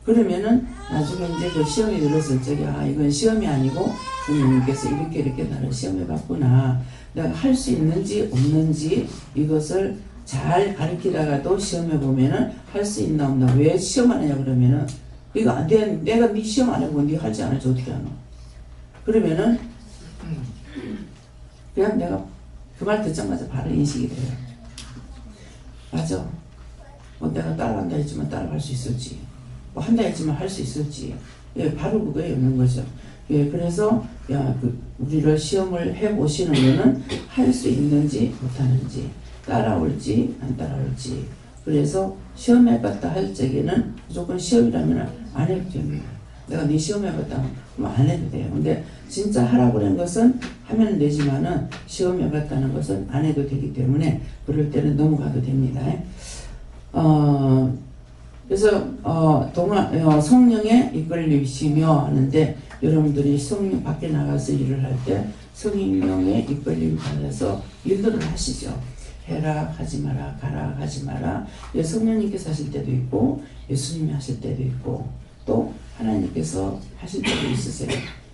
그러면은 나중에 이제 그 시험이 들었을 적에 아 이건 시험이 아니고 부모님께서 이렇게 나를 시험해 봤구나. 내가 할 수 있는지 없는지 이것을 잘 가르치다가도 시험해 보면은 할 수 있나 없나. 왜 시험 안 하냐 그러면은 이거 안 돼. 내가 네 시험 안 해보고 네 할지 안 할지 어떻게 하노. 그러면은 그냥 내가 그 말 듣자마자 바로 인식이 돼요. 맞아. 뭐 내가 따라간다 했지만 따라갈 수 있을지, 뭐 한다 했지만 할 수 있을지, 예, 바로 그거에 없는 거죠. 예, 그래서 우리를 시험을 해보시는 거는 할 수 있는지 못하는지, 따라올지 안 따라올지. 그래서 시험해봤다 할 적에는 무조건 시험이라면 안 해도 됩니다. 내가 네 시험해봤다 그러면 안 해도 돼요. 근데 진짜 하라고 한 것은 하면 되지만은 시험해봤다는 것은 안 해도 되기 때문에 그럴 때는 넘어가도 됩니다. 그래서 성령에 이끌리시며 하는데 여러분들이 성령 밖에 나가서 일을 할 때 성령에 이끌림 받아서 일들을 하시죠. 해라 하지 마라, 가라 하지 마라. 성령님께서 하실 때도 있고 예수님이 하실 때도 있고 또 하나님께서 하실 때도 있으세요.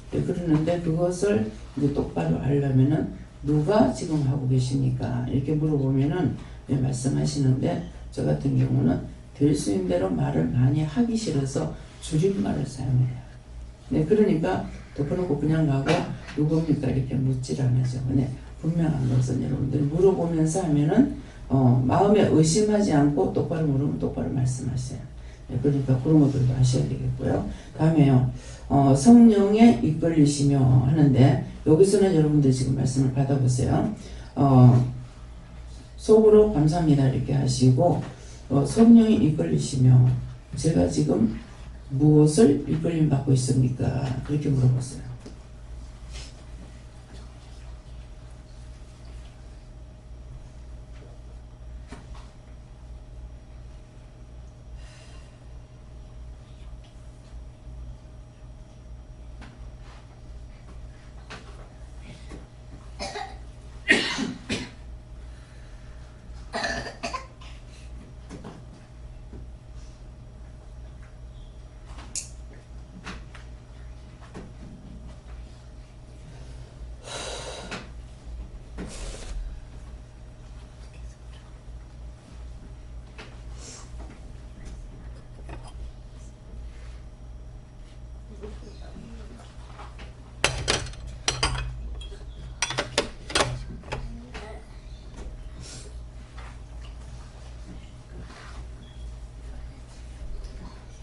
그러는데 그것을 이제 똑바로 알려면은 누가 지금 하고 계십니까? 이렇게 물어보면은 말씀하시는데 저 같은 경우는 될 수 있는 대로 말을 많이 하기 싫어서 줄임말을 사용해요. 네, 그러니까 덮어놓고 그냥 가고 누굽니까 이렇게 묻지라면서 분명한 것은 여러분들이 물어보면서 하면은 마음에 의심하지 않고 똑바로 물으면 똑바로 말씀하세요. 네, 그러니까 그런 것들도 하셔야 되겠고요. 다음에요. 성령에 이끌리시며 하는데 여기서는 여러분들 지금 말씀을 받아보세요. 속으로 감사합니다 이렇게 하시고 성령이 이끌리시며 제가 지금 무엇을 이끌림 받고 있습니까? 그렇게 물어봤어요.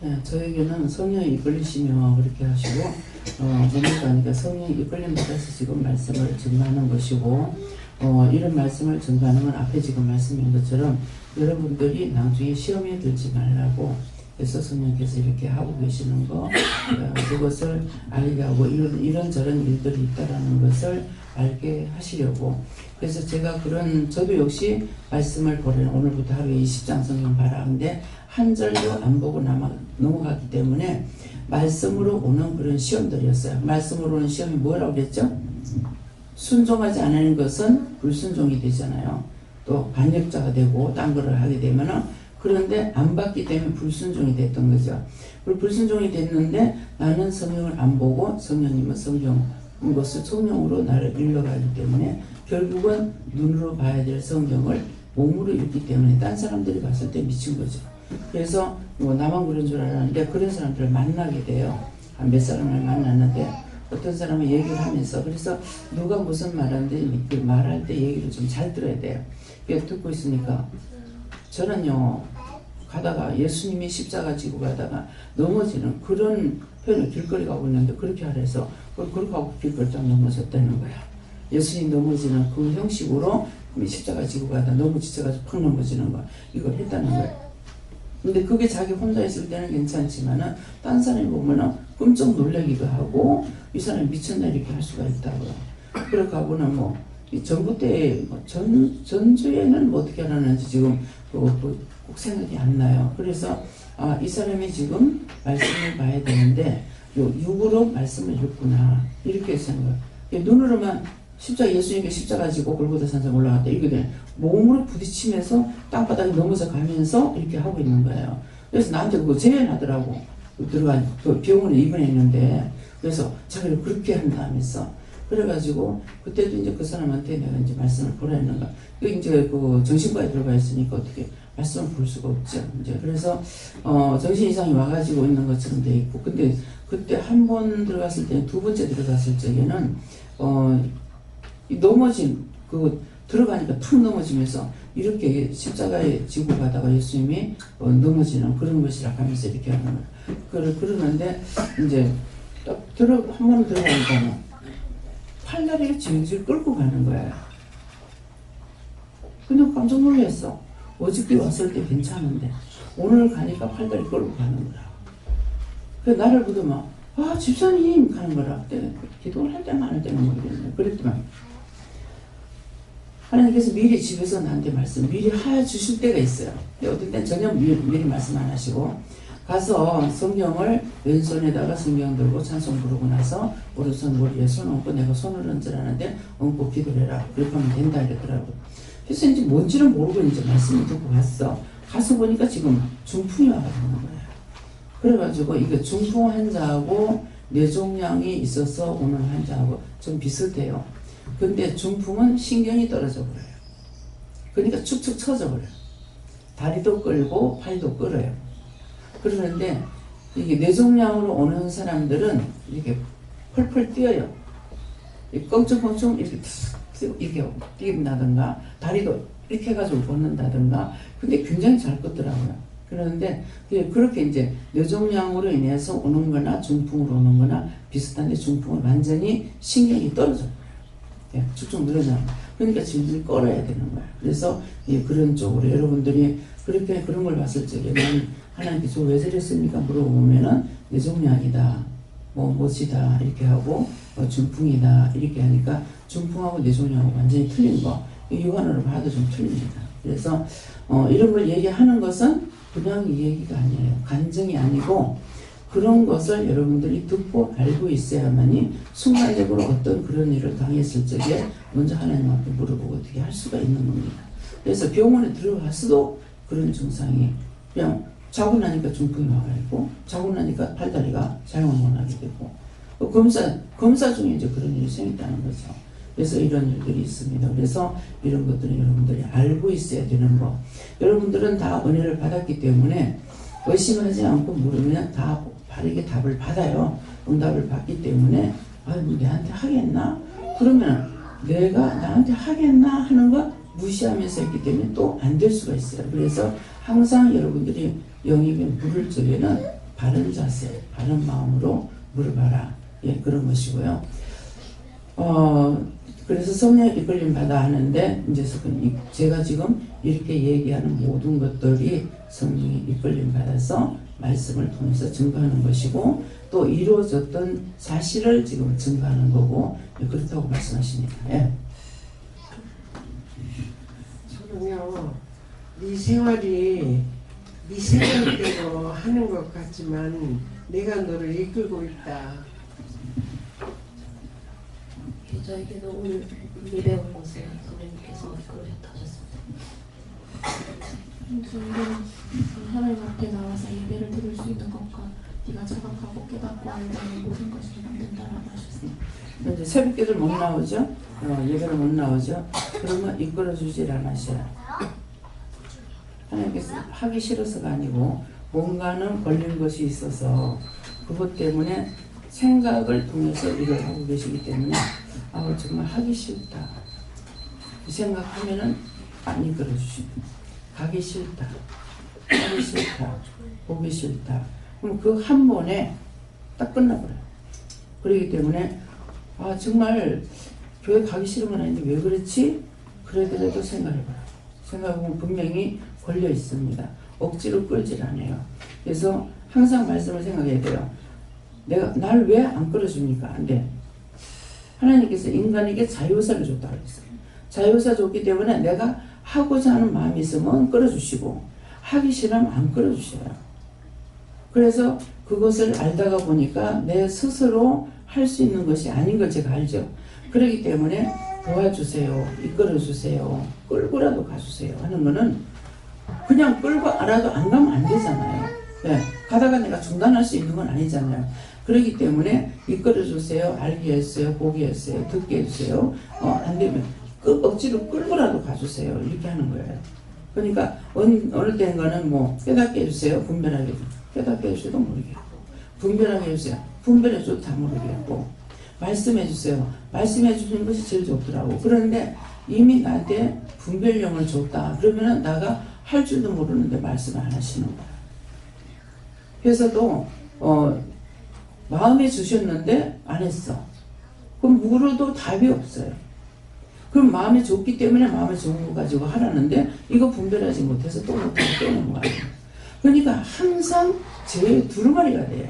네, 저에게는 성령이 이끌리시며 그렇게 하시고 뭡니까 하니까 성령이 이끌림 받아서 지금 말씀을 전가하는 것이고 이런 말씀을 전가하는 건 앞에 지금 말씀인 것처럼 여러분들이 나중에 시험에 들지 말라고 그래서 성령께서 이렇게 하고 계시는 거 그것을 알게 하고 이런저런 일들이 있다라는 것을 알게 하시려고 그래서 제가 저도 역시 말씀을 보려는 오늘부터 하루에 20장 성경 봐라 하는데 한 절도 안 보고 넘어갔기 때문에 말씀으로 오는 그런 시험들이었어요. 말씀으로 오는 시험이 뭐라고 그랬죠? 순종하지 않는 것은 불순종이 되잖아요. 또 반역자가 되고 딴 거를 하게 되면은 그런데 안 받기 때문에 불순종이 됐던 거죠. 그리고 불순종이 됐는데 나는 성령을 안 보고 성령님은 성령으로 나를 일러가기 때문에 결국은 눈으로 봐야 될 성경을 몸으로 읽기 때문에 딴 사람들이 봤을 때 미친 거죠. 그래서 나만 그런 줄 알았는데 그런 사람들을 만나게 돼요. 한 몇 사람을 만났는데 어떤 사람은 얘기를 하면서 그래서 누가 무슨 말하는데 그 말할 때 얘기를 좀 잘 들어야 돼요. 듣고 있으니까 저는요 가다가 예수님이 십자가 지고 가다가 넘어지는 그런 표현을 길거리 가고 있는데 그렇게 하래서 그렇게 하고 길거리 딱 넘어졌다는 거야. 예수님 넘어지는 그 형식으로 십자가 지고 가다 넘어지쳐가지고 팍 넘어지는 거 이걸 했다는 거야. 근데 그게 자기 혼자 있을 때는 괜찮지만은 딴 사람이 보면은 끔찍 놀라기도 하고 이 사람이 미쳤나 이렇게 할 수가 있다고요. 그렇게 하고는 전부 때 전주에는 어떻게 하라는지 지금 꼭 생각이 안 나요. 그래서 이 사람이 지금 말씀을 봐야 되는데 육으로 말씀을 읽구나 이렇게 생각. 눈으로만 십자가 예수님께 십자가 지고 골고다 산상 올라갔다. 이렇게 돼. 몸으로 부딪히면서 땅바닥에 넘어져 가면서 이렇게 하고 있는 거예요. 그래서 나한테 그거 제안하더라고. 들어간 그 병원에 입원했는데 그래서 자기를 그렇게 한다면서 그래가지고 그때도 이제 그 사람한테 내가 이제 말씀을 보라 했는가. 이제 그 정신과에 들어가 있으니까 어떻게 말씀을 볼 수가 없죠. 이제 그래서 정신 이상이 와가지고 있는 것처럼 돼 있고 근데 그때 한 번 들어갔을 때 두 번째 들어갔을 적에는 넘어진 그 들어가니까 툭 넘어지면서 이렇게 십자가에 지고 가다가 예수님이 넘어지는 그런 것이라 하면서 이렇게 하는 거예요. 그러는데 이제 딱 한 번 들어가니까 팔다리를 질질 끌고 가는 거예요. 근데 깜짝 놀랐어. 어저께 왔을 때 괜찮은데 오늘 가니까 팔다리 끌고 가는 거라. 그래서 나를 보더만 집사님 가는 거라. 그때 기도를 할 때만 할 때는 모르겠네. 그랬더만 하나님께서 미리 집에서 나한테 미리 하여 주실 때가 있어요. 어떤 때는 전혀 미리 말씀 안 하시고 가서 성경을 왼손에다가 성경 들고 찬송 부르고 나서 오른손 머리에 손 얹고 내가 손을 얹으라는데 얹고 기도를 해라. 그렇게 하면 된다 이랬더라고요. 그래서 이제 뭔지는 모르고 이제 말씀을 듣고 갔어. 가서 보니까 지금 중풍이 와가지고 있는 거예요. 그래가지고 이게 중풍 환자하고 뇌종양이 있어서 오는 환자하고 좀 비슷해요. 근데 중풍은 신경이 떨어져 버려요. 그러니까 축축 처져 버려요. 다리도 끌고 팔도 끌어요. 그러는데 이게 뇌종양으로 오는 사람들은 이렇게 펄펄 뛰어요. 껑충껑충 이렇게 뛰긴다든가 다리도 이렇게 해가지고 걷는다든가 근데 굉장히 잘 걷더라고요. 그런데 그렇게 이제 뇌종양으로 인해서 오는 거나 중풍으로 오는 거나 비슷한데 중풍은 완전히 신경이 떨어져요. 축축 늘어나요. 그러니까 질질 끌어야 되는 거예요. 그래서 그런 쪽으로 여러분들이 그렇게 그런 걸 봤을 적에는 하나님께서 왜 저랬습니까? 물어보면은 뇌종양이다, 못이다 이렇게 하고 중풍이다 이렇게 하니까 중풍하고 뇌종양하고 완전히 틀린 거 육안으로 봐도 좀 틀립니다. 그래서 이런 걸 얘기하는 것은 그냥 이 얘기가 아니에요. 간증이 아니고 그런 것을 여러분들이 듣고 알고 있어야만이 순간적으로 어떤 그런 일을 당했을 적에 먼저 하나님 앞에 물어보고 어떻게 할 수가 있는 겁니다. 그래서 병원에 들어갔어도 그런 증상이 그냥 자고 나니까 중풍이 와가지고 자고 나니까 팔다리가 사용을 못하게 되고 검사 중에 이제 그런 일이 생겼다는 거죠. 그래서 이런 일들이 있습니다. 그래서 이런 것들은 여러분들이 알고 있어야 되는 거. 여러분들은 다 은혜를 받았기 때문에 의심하지 않고 물으면 다 바르게 답을 받아요. 응답을 받기 때문에 내한테 하겠나? 그러면 내가 나한테 하겠나 하는 거 무시하면서 했기 때문에 또 안 될 수가 있어요. 그래서 항상 여러분들이 영입에 물을 적에는 바른 자세, 바른 마음으로 물어봐라. 그런 것이고요. 그래서 성령의 이끌림 받아 하는데 이제 제가 지금 이렇게 얘기하는 모든 것들이 성령의 이끌림 받아서 말씀을 통해서 증거하는 것이고 또 이루어졌던 사실을 지금 증거하는 거고 그렇다고 말씀하십니다. 저는요, 네 생활이 네 생각대로 하는 것 같지만 내가 너를 이끌고 있다. 저에게도 오늘 예배 온 것을 선생님께서 이끌어줬다 하셨습니다. 저희는 하나님 앞에 나와서 예배를 드릴 수 있는 것과 네가 자각하고 깨닫고 알다는 모든 것이 된다라고 하셨습니다. 이제 새벽기도를 못 나오죠? 예배를 못 나오죠? 그러면 이끌어주질 않으셔요. 하나님께서 하기 싫어서가 아니고 뭔가는 걸린 것이 있어서 그것 때문에 생각을 통해서 일을 하고 계시기 때문에 정말 하기 싫다. 이 생각하면은 안 이끌어주십니다. 가기 싫다. 하기 싫다. 보기 싫다. 그럼 그 한 번에 딱 끝나버려요. 그렇기 때문에 정말 교회 가기 싫은 건 아닌데 왜 그렇지? 그래도 생각해봐요. 생각해보면 분명히 걸려 있습니다. 억지로 끌질 않아요. 그래서 항상 말씀을 생각해야 돼요. 날 왜 안 끌어줍니까? 안 돼. 하나님께서 인간에게 자유의사를 줬다고 했어요. 자유의사 줬기 때문에 내가 하고자 하는 마음이 있으면 끌어주시고 하기 싫으면 안 끌어주셔요. 그래서 그것을 알다가 보니까 내 스스로 할 수 있는 것이 아닌 걸 제가 알죠. 그렇기 때문에 도와주세요, 이끌어주세요, 끌고라도 가주세요 하는 거는 그냥 끌고 알아도 안 가면 안 되잖아요. 네, 가다가 내가 중단할 수 있는 건 아니잖아요. 그렇기 때문에 이끌어주세요, 알게 해주세요, 보게 해주세요, 듣게 해주세요. 안 되면 억지로 끌고라도 가주세요. 이렇게 하는 거예요. 그러니까 어느 때인가는 뭐 깨닫게 해주세요, 분별하게 해주세요. 깨닫게 해주셔도 모르겠고, 분별하게 해주세요, 분별해줘도 다 모르겠고, 말씀해주세요, 말씀해주시는 것이 제일 좋더라고. 그런데 이미 나한테 분별력을 줬다 그러면은 나가 할 줄도 모르는데 말씀을 안 하시는 거야. 그래서도 마음에 주셨는데 안 했어. 그럼 물어도 답이 없어요. 그럼 마음에 줬기 때문에 마음에 좋은 거 가지고 하라는데 이거 분별하지 못해서 또 못하고 또 넘어가요. 그러니까 항상 제 두루마리가 돼요.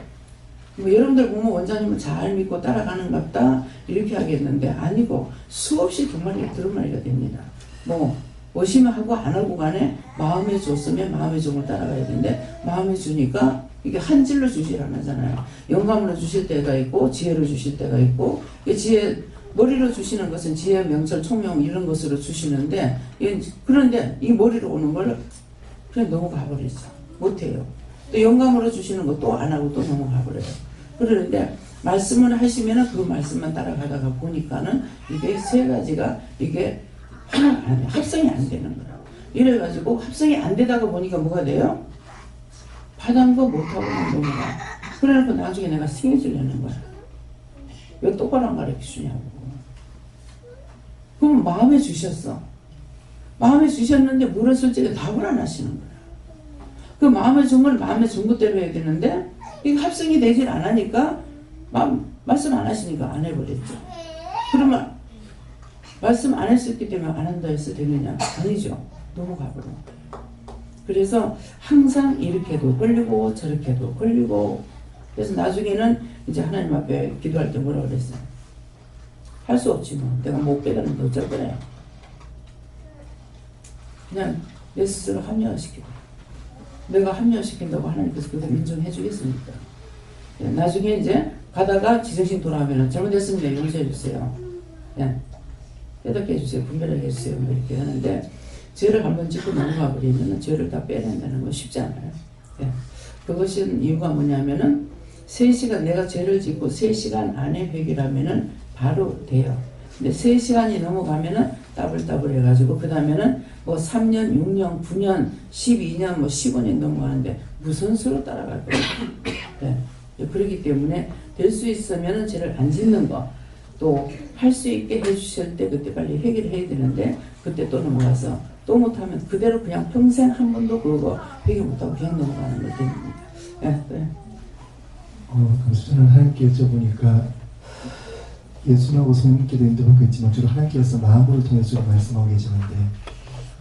뭐 여러분들 보면 원장님은 잘 믿고 따라가는갑다 이렇게 하겠는데 아니고 수없이 두루마리가 됩니다. 뭐 오시면 하고 안 하고 간에 마음에 줬으면 마음에 좋은 걸 따라가야 되는데 마음에 주니까 이게 한 질로 주질 않잖아요. 영감으로 주실 때가 있고 지혜로 주실 때가 있고 지혜 머리로 주시는 것은 지혜, 명철, 총명 이런 것으로 주시는데 그런데 이 머리로 오는 걸 그냥 넘어가 버리죠. 못해요. 또 영감으로 주시는 거 또 안 하고 또 넘어가 버려요. 그러는데 말씀을 하시면은 그 말씀만 따라가다가 보니까는 이게 세 가지가 이게 하나 안 돼. 합성이 안 되는 거라고. 이래가지고 합성이 안 되다가 보니까 뭐가 돼요? 받은 거 못하고 넘어가. 그래놓고 나중에 내가 승해지려는 거야. 왜 똑바로 안 가르쳐 주냐고. 그럼 마음에 주셨어. 마음에 주셨는데 물었을 적에 답을 안 하시는 거야. 그 마음에 준 걸 마음에 준 것대로 해야 되는데 이게 합성이 되질 않으니까 말씀 안 하시니까 안 해버렸죠. 그러면 말씀 안 했었기 때문에 안 한다 해서 되느냐? 아니죠. 넘어가 버려. 그래서 항상 이렇게도 걸리고 저렇게도 걸리고 그래서 나중에는 이제 하나님 앞에 기도할 때 뭐라 그랬어요? 할 수 없지 뭐. 내가 못 깨달는데 어쩔 거래요. 그냥 내 스스로 합리화시키고 내가 합리화시킨다고 하나님께서 그걸 인정해 주겠습니까? 나중에 이제 가다가 지정신 돌아오면 잘못했습니다. 용서해 주세요. 그냥 깨닫게 해주세요. 분별하게 해주세요. 이렇게 하는데 죄를 한번 짓고 넘어가 버리면 죄를 다 빼낸다는 건 쉽지 않아요. 예. 그것은 이유가 뭐냐면은 3시간 내가 죄를 짓고 3시간 안에 회개라면은 바로 돼요. 근데 3시간이 넘어가면은 따블따블 해가지고 그 다음에는 뭐 3년, 6년, 9년, 12년, 뭐 15년 넘어가는데 무슨 수로 따라갈 거예요. 예. 그렇기 때문에 될 수 있으면은 죄를 안 짓는 거. 또 할 수 있게 해주실 때 그때 빨리 해결을 해야 되는데 그때 또 넘어가서 또 못하면 그대로 그냥 평생 한 번도 그거 해결 못하고 그냥 넘어가는 걸 때문입니다. 네. 저는 하나님께 여쭤보니까 예수님하고 성령께도 인도받고 있지만 주로 하나님께서 마음으로 통해서 말씀하고 계시는데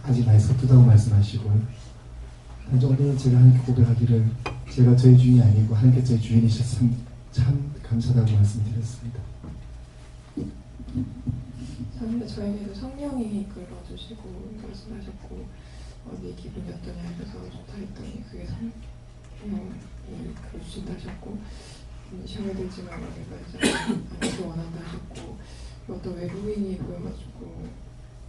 아직 많이 서투다고 말씀하시고 한 정도는 제가 하나님께 고백하기를 제가 저의 주인이 아니고 하나님께 저의 주인이셔서 참 감사하다고 말씀드렸습니다. 저에게도 성령이 이끌어주시고 말씀하셨고 네 기분이 어떠냐 해서 좋다 했더니 그게 성령이 이끌어주신다 하셨고 시험에 들지 말라 내가 이제 원한다 하셨고 어떤 외로인이 보여가지고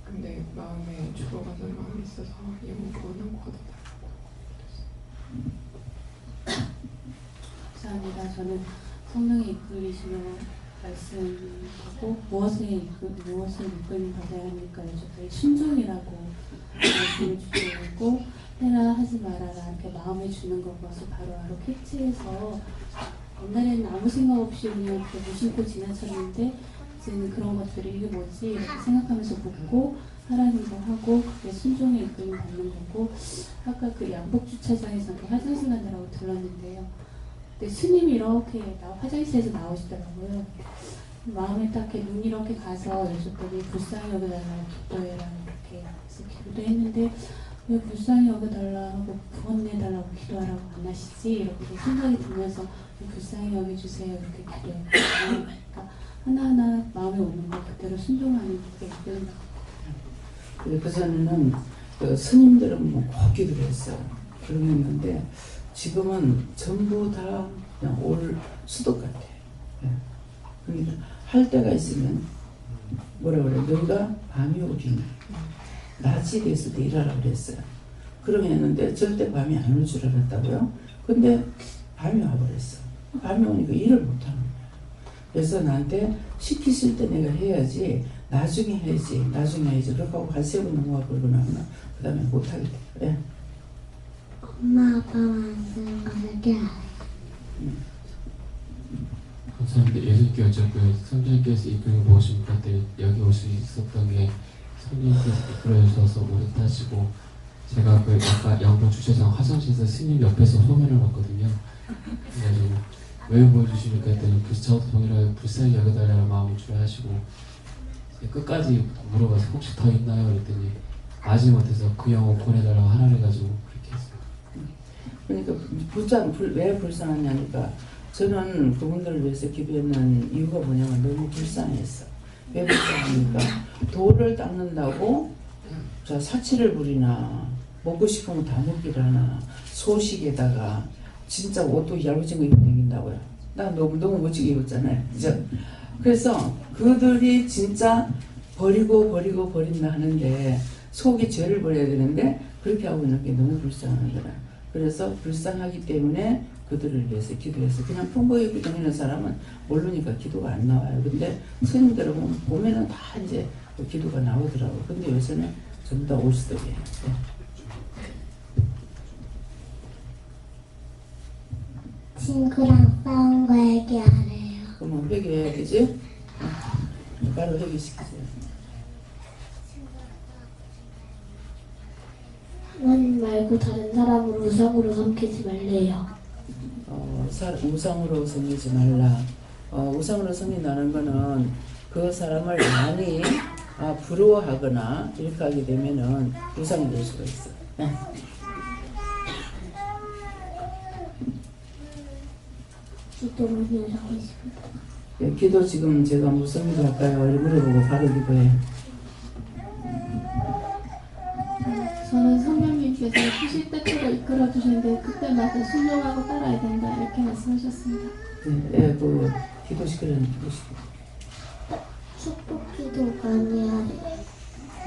근데 마음에 죽어가는 마음이 있어서 영혼 구원하고 걷어달라고 감사합니다. 저는 성령이 이끌리시면 말씀하고 무엇을 이끌림 받아야 합니까? 저희 순종이라고 말씀을 주시고 있고 해라 하지 말아라 이렇게 마음에 주는 것을 바로바로 캐치해서 옛날에는 아무 생각 없이 그냥 무심코 지나쳤는데 이제는 그런 것들이 이게 뭐지 이렇게 생각하면서 묻고 하라는 거 하고 그게 순종에 이끌림 받는 거고 아까 그 양복주차장에서 화장실 가느라고 들렀는데요. 근데 스님이 이렇게 화장실에서 나오시더라고요. 마음에 딱 이렇게 눈이 이렇게 가서 여쭤보니 불쌍히 여겨달라고 기도해라 이렇게 해서 기도했는데 왜 불쌍히 여겨달라 하고 구원내달라고 기도하라고 안 하시지 이렇게 생각이 들면서 불쌍히 여겨주세요 이렇게 기도해요. 그러니까 하나하나 마음에 오는 거 그대로 순종하는 게 이끄는 것 그 전에는 그 스님들은 뭐 꼭 기도를 했어요. 그랬는데 지금은 전부 다 그냥 올 수도 같아요. 예. 그러니까 할 때가 있으면 뭐라 그래? 너희가 밤이 오리니 낮이 됐을 때 일하라 그랬어요. 그러면 했는데 절대 밤이 안 올 줄 알았다고요. 근데 밤이 와버렸어. 밤이 오니까 일을 못하는 거야. 그래서 나한테 시키실 때 내가 해야지, 나중에 해야지, 나중에 해야지. 그렇게 하고 한 3번 넘어가 버리고 나면 그 다음에 못하게 돼. 그래. 엄마 아빠만 쓰는 것을 감사합니다. 예수님께 여쭤고요. 성령께서 이끌고 모신 것들 여기 올 수 있었던 게 성령께서 이끌어 주셔서 오랫하시고, 제가 그 아까 양보 주차장 화장실에서 스님 옆에서 소면을 봤거든요. 그래가지고 왜 보여주십니까 했더니 저도 동일하게 불쌍히 여겨달라는 마음을 주라 하시고, 끝까지 물어봐서 혹시 더 있나요? 그랬더니 마지못해서 그 영혼 보내달라고 하라 해가지고 그렇게 했어요. 그러니까 왜 불쌍하냐니까, 저는 그분들을 위해서 기도했는 이유가 뭐냐면 너무 불쌍했어. 왜 불쌍하니까 돌을 닦는다고 자 사치를 부리나, 먹고 싶으면 다 먹기를 하나, 소식에다가 진짜 옷도 얇아진 거 입고 다닌다고요. 나 너무 멋지게 입었잖아요. 그죠? 그래서 그들이 진짜 버린다 하는데 속이 죄를 버려야 되는데 그렇게 하고 있는 게 너무 불쌍한 거라. 그래서 불쌍하기 때문에 그들을 위해서 기도해서, 그냥 평범하게 입고 다니는 사람은 모르니까 기도가 안 나와요. 근데 스님들 보면은 다 이제 기도가 나오더라고요. 근데 요새는 전부 다 올스톱이에요. 네. 친구랑 싸운 거 얘기하래요. 그러면 회개해야 되지? 바로 회개시키세요. 하나님 말고 다른 사람을 우상으로 삼키지 말래요. 우상으로 섬기지 말라. 우상으로 섬긴다는 거는 그 사람을 많이 부러워하거나 이렇게 하게 되면은 우상이 될 수가 있어. 네. 기도 많이 하고 있습니다. 예, 기도 지금 제가 무슨 기도 할까요? 물어보고 바로 기도해. 저는 성령님께서 수실 때처럼 이끌어 주시는데 그때마다 순종하고 따라야 된다 이렇게 말씀하셨습니다. 예, 그 기도시키려는 기도시켜. 축복기도 많이 하래요.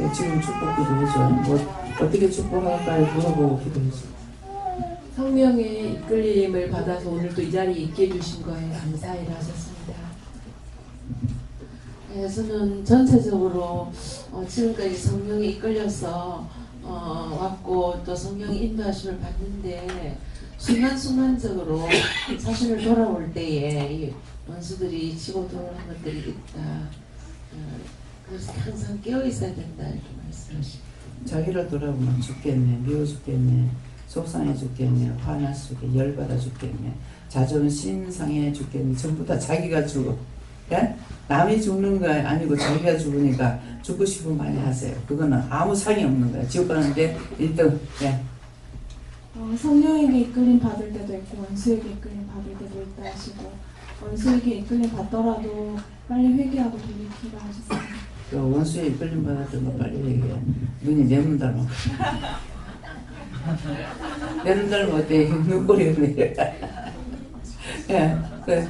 예, 지금 축복 기도해줘. 뭐 어떻게 축복할까요? 물어보고 기도해줘. 성령의 이끌림을 받아서 오늘도 이 자리에 있게 해주신 거에 감사해라 하셨습니다. 저는 전체적으로 지금까지 성령에 이끌려서 왔고 또 성령의 인도하심을 받는데 순간순간적으로 자신을 돌아올 때에 이 원수들이 치고 들어오는 것들이 있다. 그래서 항상 깨어 있어야 된다 이렇게 말씀하십니다. 자기를 돌아보면 죽겠네, 미워 죽겠네, 속상해 죽겠네, 화나 죽겠네, 열받아 죽겠네, 자존심 상해 죽겠네. 전부 다 자기가 죽어. 예? 남이 죽는 거 아니고 자기가 죽으니까 죽고 싶으면 많이 하세요. 그거는 아무 상이 없는 거야. 지옥 가는데 1등. 예. 성령에게 이끌림 받을 때도 있고 원수에게 이끌림 받을 때도 있다 하시고, 원수에게 이끌림 받더라도 빨리 회개하고 돌이키라 하셨습니다. 그 원수에 이끌림 받았던 거 빨리 얘기해. 눈이 내 눈 닮아. 내 눈 닮으면 어때? 눈꼬리가 내려. 예. 그래.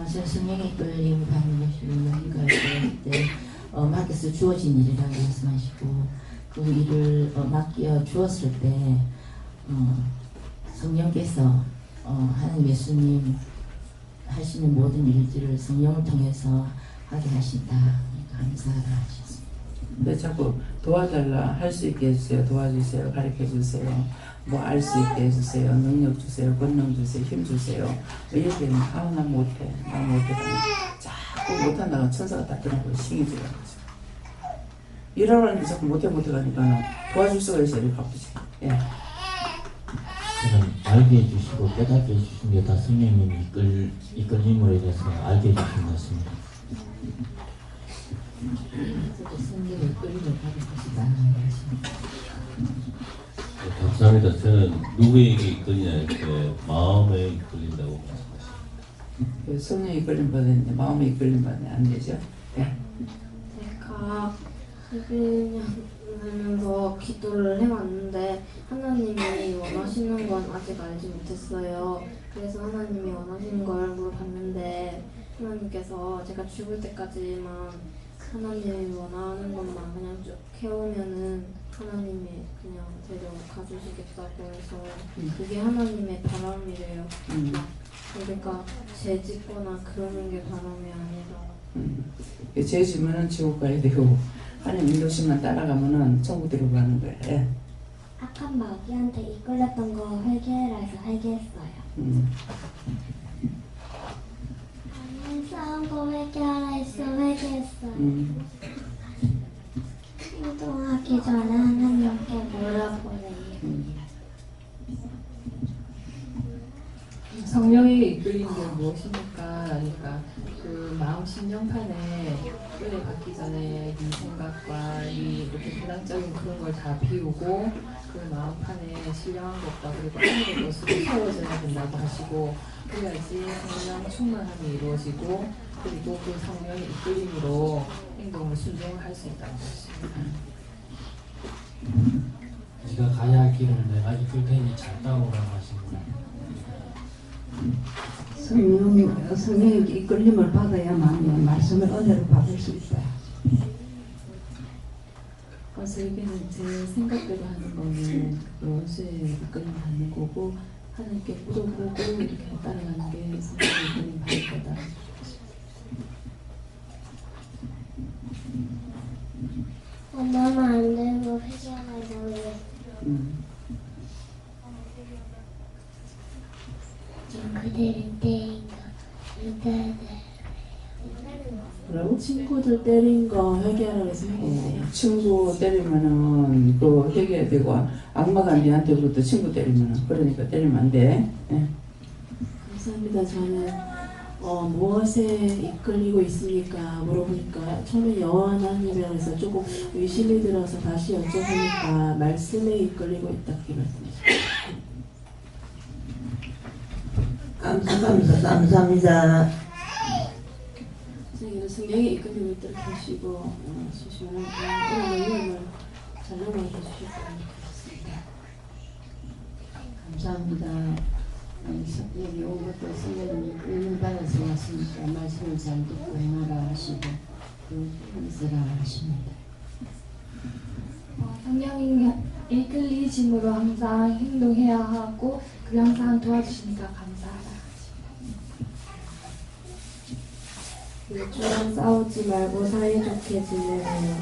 저 성령의 이끌림 받는 것이 우리가 때 맡겨서 주어진 일이라고 말씀하시고, 그 일을 맡겨 주었을 때 성령께서 하나님 예수님 하시는 모든 일들을 성령을 통해서 하게 하신다. 감사하라 하셨습니다. 근데 자꾸 도와달라, 할 수 있게 해주세요, 도와주세요, 가르쳐주세요, 뭐 알 수 있게 해주세요, 능력 주세요, 권능 주세요, 힘 주세요. 뭐 이렇게 하면 난 못해, 난 못해. 자꾸 못한다고 천사가 다 떠나고 신이 들어가죠. 일하라는데 자꾸 못해 가니까 도와줄 수가 있어요. 이렇게 바쁘지. 예. 저는 알게 해주시고 깨닫게 해주신 게 다 성령님이 이끌림으로 인해서 알게 해주신 것 같습니다. 성령의 이끌림을 받을 것이다. 네, 감사합니다. 저는 누구에게 이끌리냐 이렇게 마음에 이끌린다고 말씀하십니다. 성령이 이끌림 받았는데 마음이 이끌림 받으면 안 되죠. 예. 제가 11년 하면서 기도를 해왔는데 하나님이 원하시는 건 아직 알지 못했어요. 그래서 하나님이 원하시는 걸 물어봤는데 하나님께서 제가 죽을 때까지만 하나님이 원하는 것만 그냥 쭉 해오면은 하나님이 그냥 데려가 주시겠다고 해서 그게 하나님의 바람이래요. 그러니까 죄 짓거나 그러는 게 바람이 아니라. 죄 지면은 지옥 가야 되고 하나님 인도심만 따라가면은 천국 들어가는 거예요. 예. 악한 마귀한테 이끌렸던 거 회개해라 해서 회개했어요. 아니, 싸운 거 회개하라 해서 회개했어요. 행동하기 전에 하나님께 물어보래요. 성령의 이끌림은 무엇입니까? 그러니까 그 마음 심령판에 끈을 받기 전에 이 생각과 이 이렇게 세상적인 그런 걸 다 비우고 그 마음판에 신령한 것과 그리고 하늘의 것으로 세워져야 된다고 하시고 그래야지 성령 충만함이 이루어지고 그리고 그 성령의 이끌림으로 행동을 순종을 할 수 있다는 것입니다. 네가 가야 할 길을 내가 이끌 테니 잘 따라오라고 하십니다. 성령의 이끌림을 받아야만 말씀을 은혜로 받을 수 있어요. 저에게는 제 생각대로 하는 거는 원수의 이끌림 받는 거고 하나님께 물어보고 이렇게 따라가는 게 성령의 이끌림 받을 거다. 너무 안 되고 회개하라고 했어요. 그들은 때린다. 뭐라고? 친구들 때린 거 회개하라고 해서 회개해요. 친구 때리면은 그 회개해야 되고 악마가 니한테부터 친구 때리면은 그러니까 때리면 안 돼. 예. 감사합니다. 저는 무엇에 이끌리고 있습니까? 물어보니까 처음에 여호와 하나님이라고 해서 조금 의심이 들어서 다시 여쭤보니까 말씀에 이끌리고 있다 그렇게 말씀하셨어요. 감사합니다. 선생님은 성령의 이끌림을 있도록 하시고 소심한 이런 의견을 잘 넘어가 주실 것 같습니다. 감사합니다. 여기 온 것도 성령님이 이끌림을 받아서 왔으니까 말씀을 잘 듣고 행하라 하시고 그 힘쓰라 하십니다. 성령이 이끌리심으로 항상 행동해야 하고 그 항상 도와주시니까 감사하다. 주랑 싸우지 말고 사이좋게 지내래요.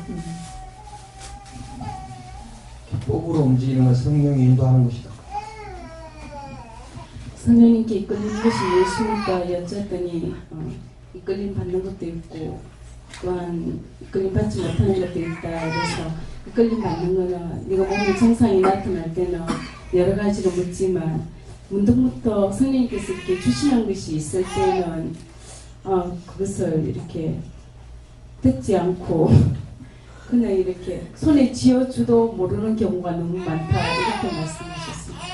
법으로 움직이는 건 성령이 인도하는 것이다. 성령님께 이끌리는 것이 무엇입니까? 여쭤봤더니 이끌림 받는 것도 있고 또한 이끌림 받지 못하는 것도 있다. 그래서 이끌림 받는 거는 네가 몸에 증상이 나타날 때는 여러 가지로 묻지만 문득부터 성령님께서 이렇게 주시는 것이 있을 때는 그것을 이렇게 듣지 않고 그냥 이렇게 손에 쥐어주도 모르는 경우가 너무 많다 이렇게 말씀하셨습니다.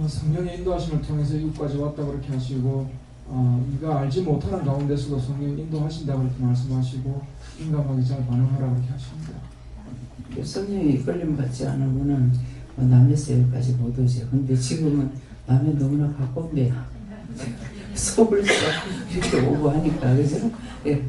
성령의 인도하심을 통해서 이곳까지 왔다 그렇게 하시고 네가 알지 못하는 가운데서도 성령이 인도하신다 그렇게 말씀하시고 민감하게 잘 반응하라 그렇게 하십니다. 성령이 이끌림 받지 않으면은 남의 세계까지 못 오죠. 근데 지금은 남의 너무나 가까운데 서울서 이렇게 오고 하니까 그죠? 예.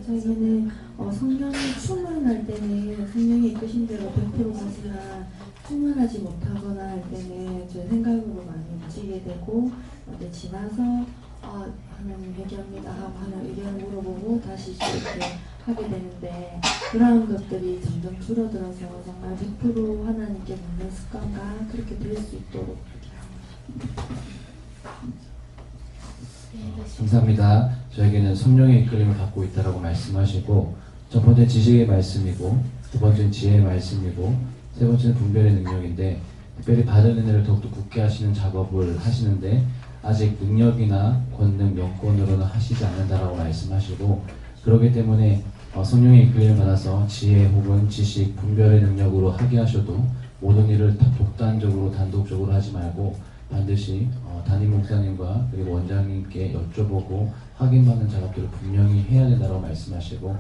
저희는 성령이 충만할 때는 성령이 이끄신 대로 100% 가지만 충만하지 못하거나 할 때는 저 생각으로 많이 움직이게 되고 이제 지나서 하나님 회개합니다 하고 하나님 의견을 물어보고 다시 이렇게 하게 되는데 그러한 것들이 점점 줄어들어서 정말 100% 하나님께 묻는 습관과 그렇게 될 수 있도록 감사합니다. 저에게는 성령의 이끌림을 받고 있다라고 말씀하시고 첫 번째 지식의 말씀이고 두 번째는 지혜의 말씀이고 세 번째는 분별의 능력인데 특별히 받은 은혜를 더욱더 굳게 하시는 작업을 하시는데 아직 능력이나 권능, 여건으로는 하시지 않는다라고 말씀하시고 그렇기 때문에 성령의 이끌림을 받아서 지혜 혹은 지식, 분별의 능력으로 하게 하셔도 모든 일을 독단적으로 단독적으로 하지 말고 반드시 담임 목사님과 그리고 원장님께 여쭤보고 확인받는 작업들을 분명히 해야 된다고 말씀하시고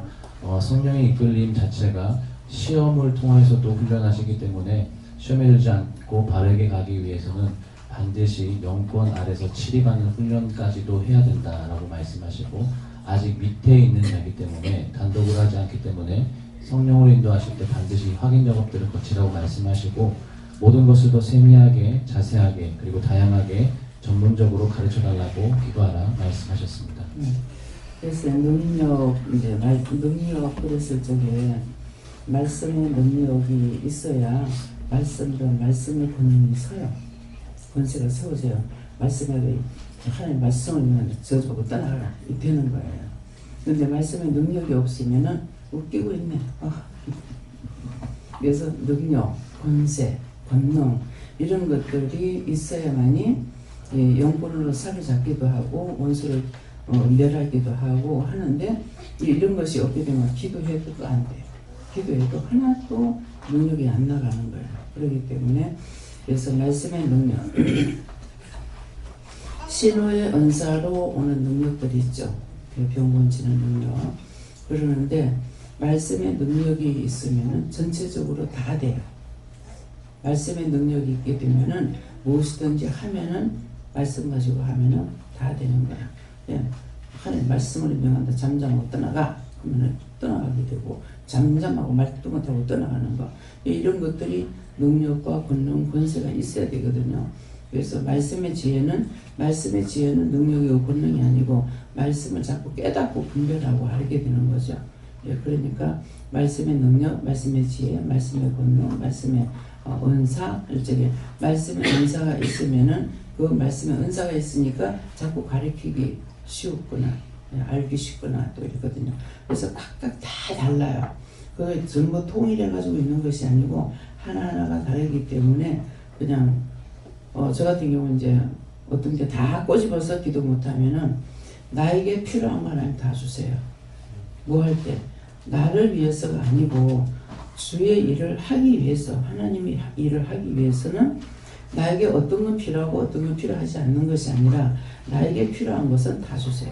성령의 이끌림 자체가 시험을 통해서도 훈련하시기 때문에 시험에 들지 않고 바르게 가기 위해서는 반드시 영권 아래서 치리받는 훈련까지도 해야 된다라고 말씀하시고 아직 밑에 있는 자이기 때문에 단독으로 하지 않기 때문에 성령으로 인도하실 때 반드시 확인 작업들을 거치라고 말씀하시고 모든 것을 더 세미하게 자세하게 그리고 다양하게 전문적으로 가르쳐달라고 기도하라 말씀하셨습니다. 그래서 능력 그랬을 적에 말씀의 능력이 있어야 말씀의 권능이 서요. 권세가 세워져요. 말씀에 하나님 말씀을 저주하고 떠나가라 이 되는 거예요. 근데 말씀의 능력이 없으면은 웃기고 있네. 그래서 능력, 권세, 권능 이런 것들이 있어야만이 영권으로 사로잡기도 하고 원수를 멸하기도 하고 하는데 이런 것이 없게 되면 기도해도 안 돼요. 기도해도 하나도 능력이 안 나가는 거예요. 그렇기 때문에 그래서 말씀의 능력 신호의 은사로 오는 능력들이 있죠. 병 고치는 능력 그러는데 말씀의 능력이 있으면 전체적으로 다 돼요. 말씀의 능력이 있게 되면은 무엇이든지 하면은 말씀 가지고 하면은 다 되는 거야. 예. 하나님 말씀을 명한다. 잠잠하고 떠나가 그러면은 떠나가게 되고 잠잠하고 말도 못하고 떠나가는 거 이런 것들이 능력과 권능 권세가 있어야 되거든요. 그래서 말씀의 지혜는 능력이고 권능이 아니고 말씀을 자꾸 깨닫고 분별하고 알게 되는 거죠. 예, 그러니까 말씀의 능력, 말씀의 지혜, 말씀의 권능, 말씀의 은사, 일종의 말씀의 은사가 있으면은 그 말씀의 은사가 있으니까 자꾸 가르치기 쉬웠구나, 알기 쉽구나 또 이러거든요. 그래서 각각 다 달라요. 그걸 전부 통일해 가지고 있는 것이 아니고 하나하나가 다르기 때문에 그냥 저 같은 경우는 이제 어떤 게 다 꼬집어서 기도 못하면은 나에게 필요한 거 하나님 다 주세요. 뭐 할 때 나를 위해서가 아니고 주의 일을 하기 위해서 하나님의 일을 하기 위해서는 나에게 어떤 건 필요하고 어떤 건 필요하지 않는 것이 아니라 나에게 필요한 것은 다 주세요.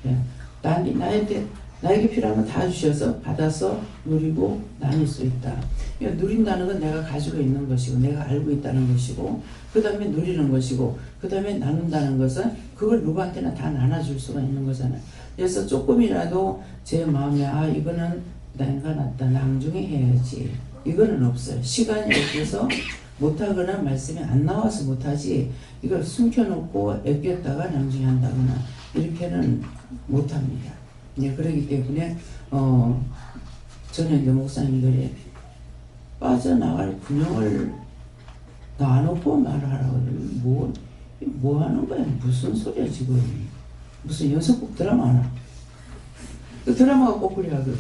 예. 나에게 필요한 건 다 주셔서 받아서 누리고 나눌 수 있다. 그러니까 누린다는 건 내가 가지고 있는 것이고 내가 알고 있다는 것이고 그 다음에 누리는 것이고 그 다음에 나눈다는 것은 그걸 누구한테나 다 나눠줄 수가 있는 거잖아요. 그래서 조금이라도 제 마음에 이거는 내가 낫다 낭중히 해야지 이거는 없어요. 시간이 없어서 못하거나 말씀이 안 나와서 못하지 이걸 숨겨놓고 애꼈다가 낭중히 한다거나 이렇게는 못합니다. 네, 그렇기 때문에 저는 이제 목사님들이 빠져나갈 균형을 놔놓고 말하라고 뭐 하는 거야? 무슨 소리야 지금? 무슨 연속곡 드라마 하나? 그 드라마가 꼭 그래야 하거든.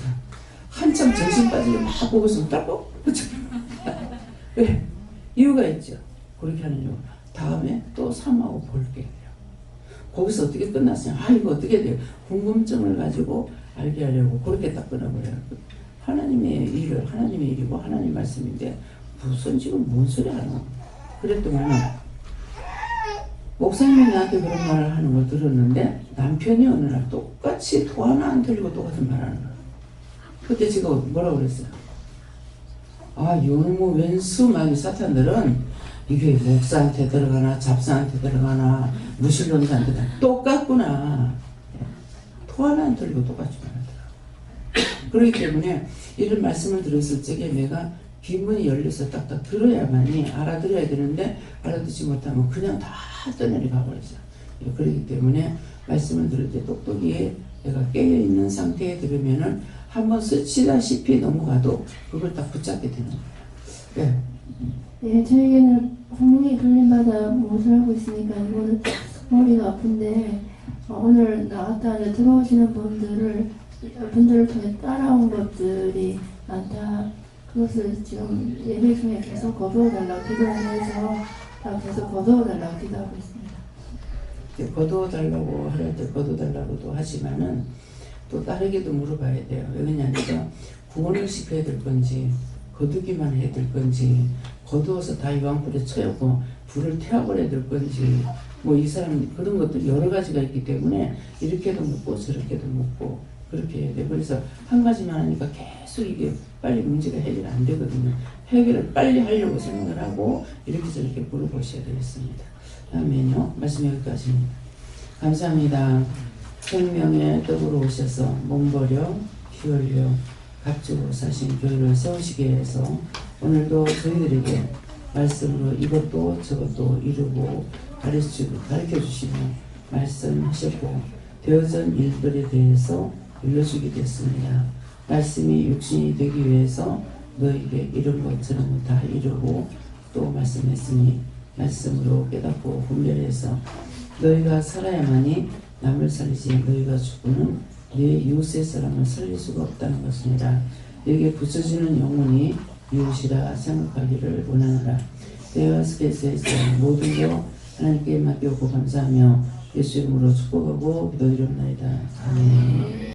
한참 정신 빠지게 막 보고 있으면 따고 왜? 이유가 있죠. 그렇게 하는 이유. 다음에 또 삼하고 볼게요. 거기서 어떻게 끝났어요? 이거 어떻게 돼요? 궁금증을 가지고 알게 하려고 그렇게 딱 끊어버려요. 하나님의 일이고 하나님 말씀인데 무슨 지금 뭔 소리 하는 거야? 그랬더니 목사님이 나한테 그런 말을 하는 걸 들었는데 남편이 어느 날 똑같이 도 하나 안 틀리고 똑같은 말 하는 거야. 그때 제가 뭐라고 그랬어요? 요놈의 왼수마귀 사탄들은 이게 목사한테 들어가나 잡사한테 들어가나 무신론자한테 똑같구나. 도 하나 안 틀리고 똑같이 말하더라. 그렇기 때문에 이런 말씀을 들었을 적에 내가 귀문이 열려서 딱딱 들어야만이 알아들어야 되는데 알아듣지 못하면 그냥 다 떠내려 가버리죠. 그렇기 때문에 말씀을 들을 때 똑똑히 내가 깨어있는 상태에 들으면은 한번 스치다시피 넘어가도 그걸 딱 붙잡게 되는 거예요. 네, 저에게는 성령의 이끌림받아 무엇을 하고 있으니까 이거는 머리가 아픈데 오늘 나왔다 들어오시는 분들을 통해 따라온 것들이 많다. 그것을 지금 예배 중에 계속 거두어달라고 기도하면서 계속 거두어달라고 기도하고 있습니다. 거두어달라고 할 때 거두어달라고도 하지만은 또 다르게도 물어봐야 돼요. 왜 그러냐니까 구원을 시켜야 될 건지 거두기만 해야 될 건지 거두어서 다 유황불에 쳐놓고 불을 태워버려야 될 건지 뭐 이 사람 그런 것들 여러 가지가 있기 때문에 이렇게도 묻고 저렇게도 묻고 그렇게 해야 돼요. 그래서 한 가지만 하니까 계속 이게 빨리 문제가 해결이 안 되거든요. 해결을 빨리 하려고 생각을 하고 이렇게 저렇게 물어보셔야 되겠습니다. 아멘요. 말씀 여기까지. 감사합니다. 생명의 떡으로 오셔서 몸버려 피 흘려 값주고 사신 교회를 세우시기 위해서 오늘도 저희들에게 말씀으로 이것도 저것도 이루고 가르쳐주시며 말씀하셨고 되어진 일들에 대해서 일러주게 됐습니다. 말씀이 육신이 되기 위해서 너에게 이런 것 저런 것 다 이루고 또 말씀했으니 말씀으로 깨닫고 분별해서 너희가 살아야만이 남을 살리지 너희가 죽고는 네 이웃의 사람을 살릴 수가 없다는 것입니다. 너에게 붙여지는 영혼이 이웃이라 생각하기를 원하노라. 때와 스케스에서 모든 것 하나님께 맡기고 감사하며 예수 이름으로 축복하고 기도드립니다. 아멘.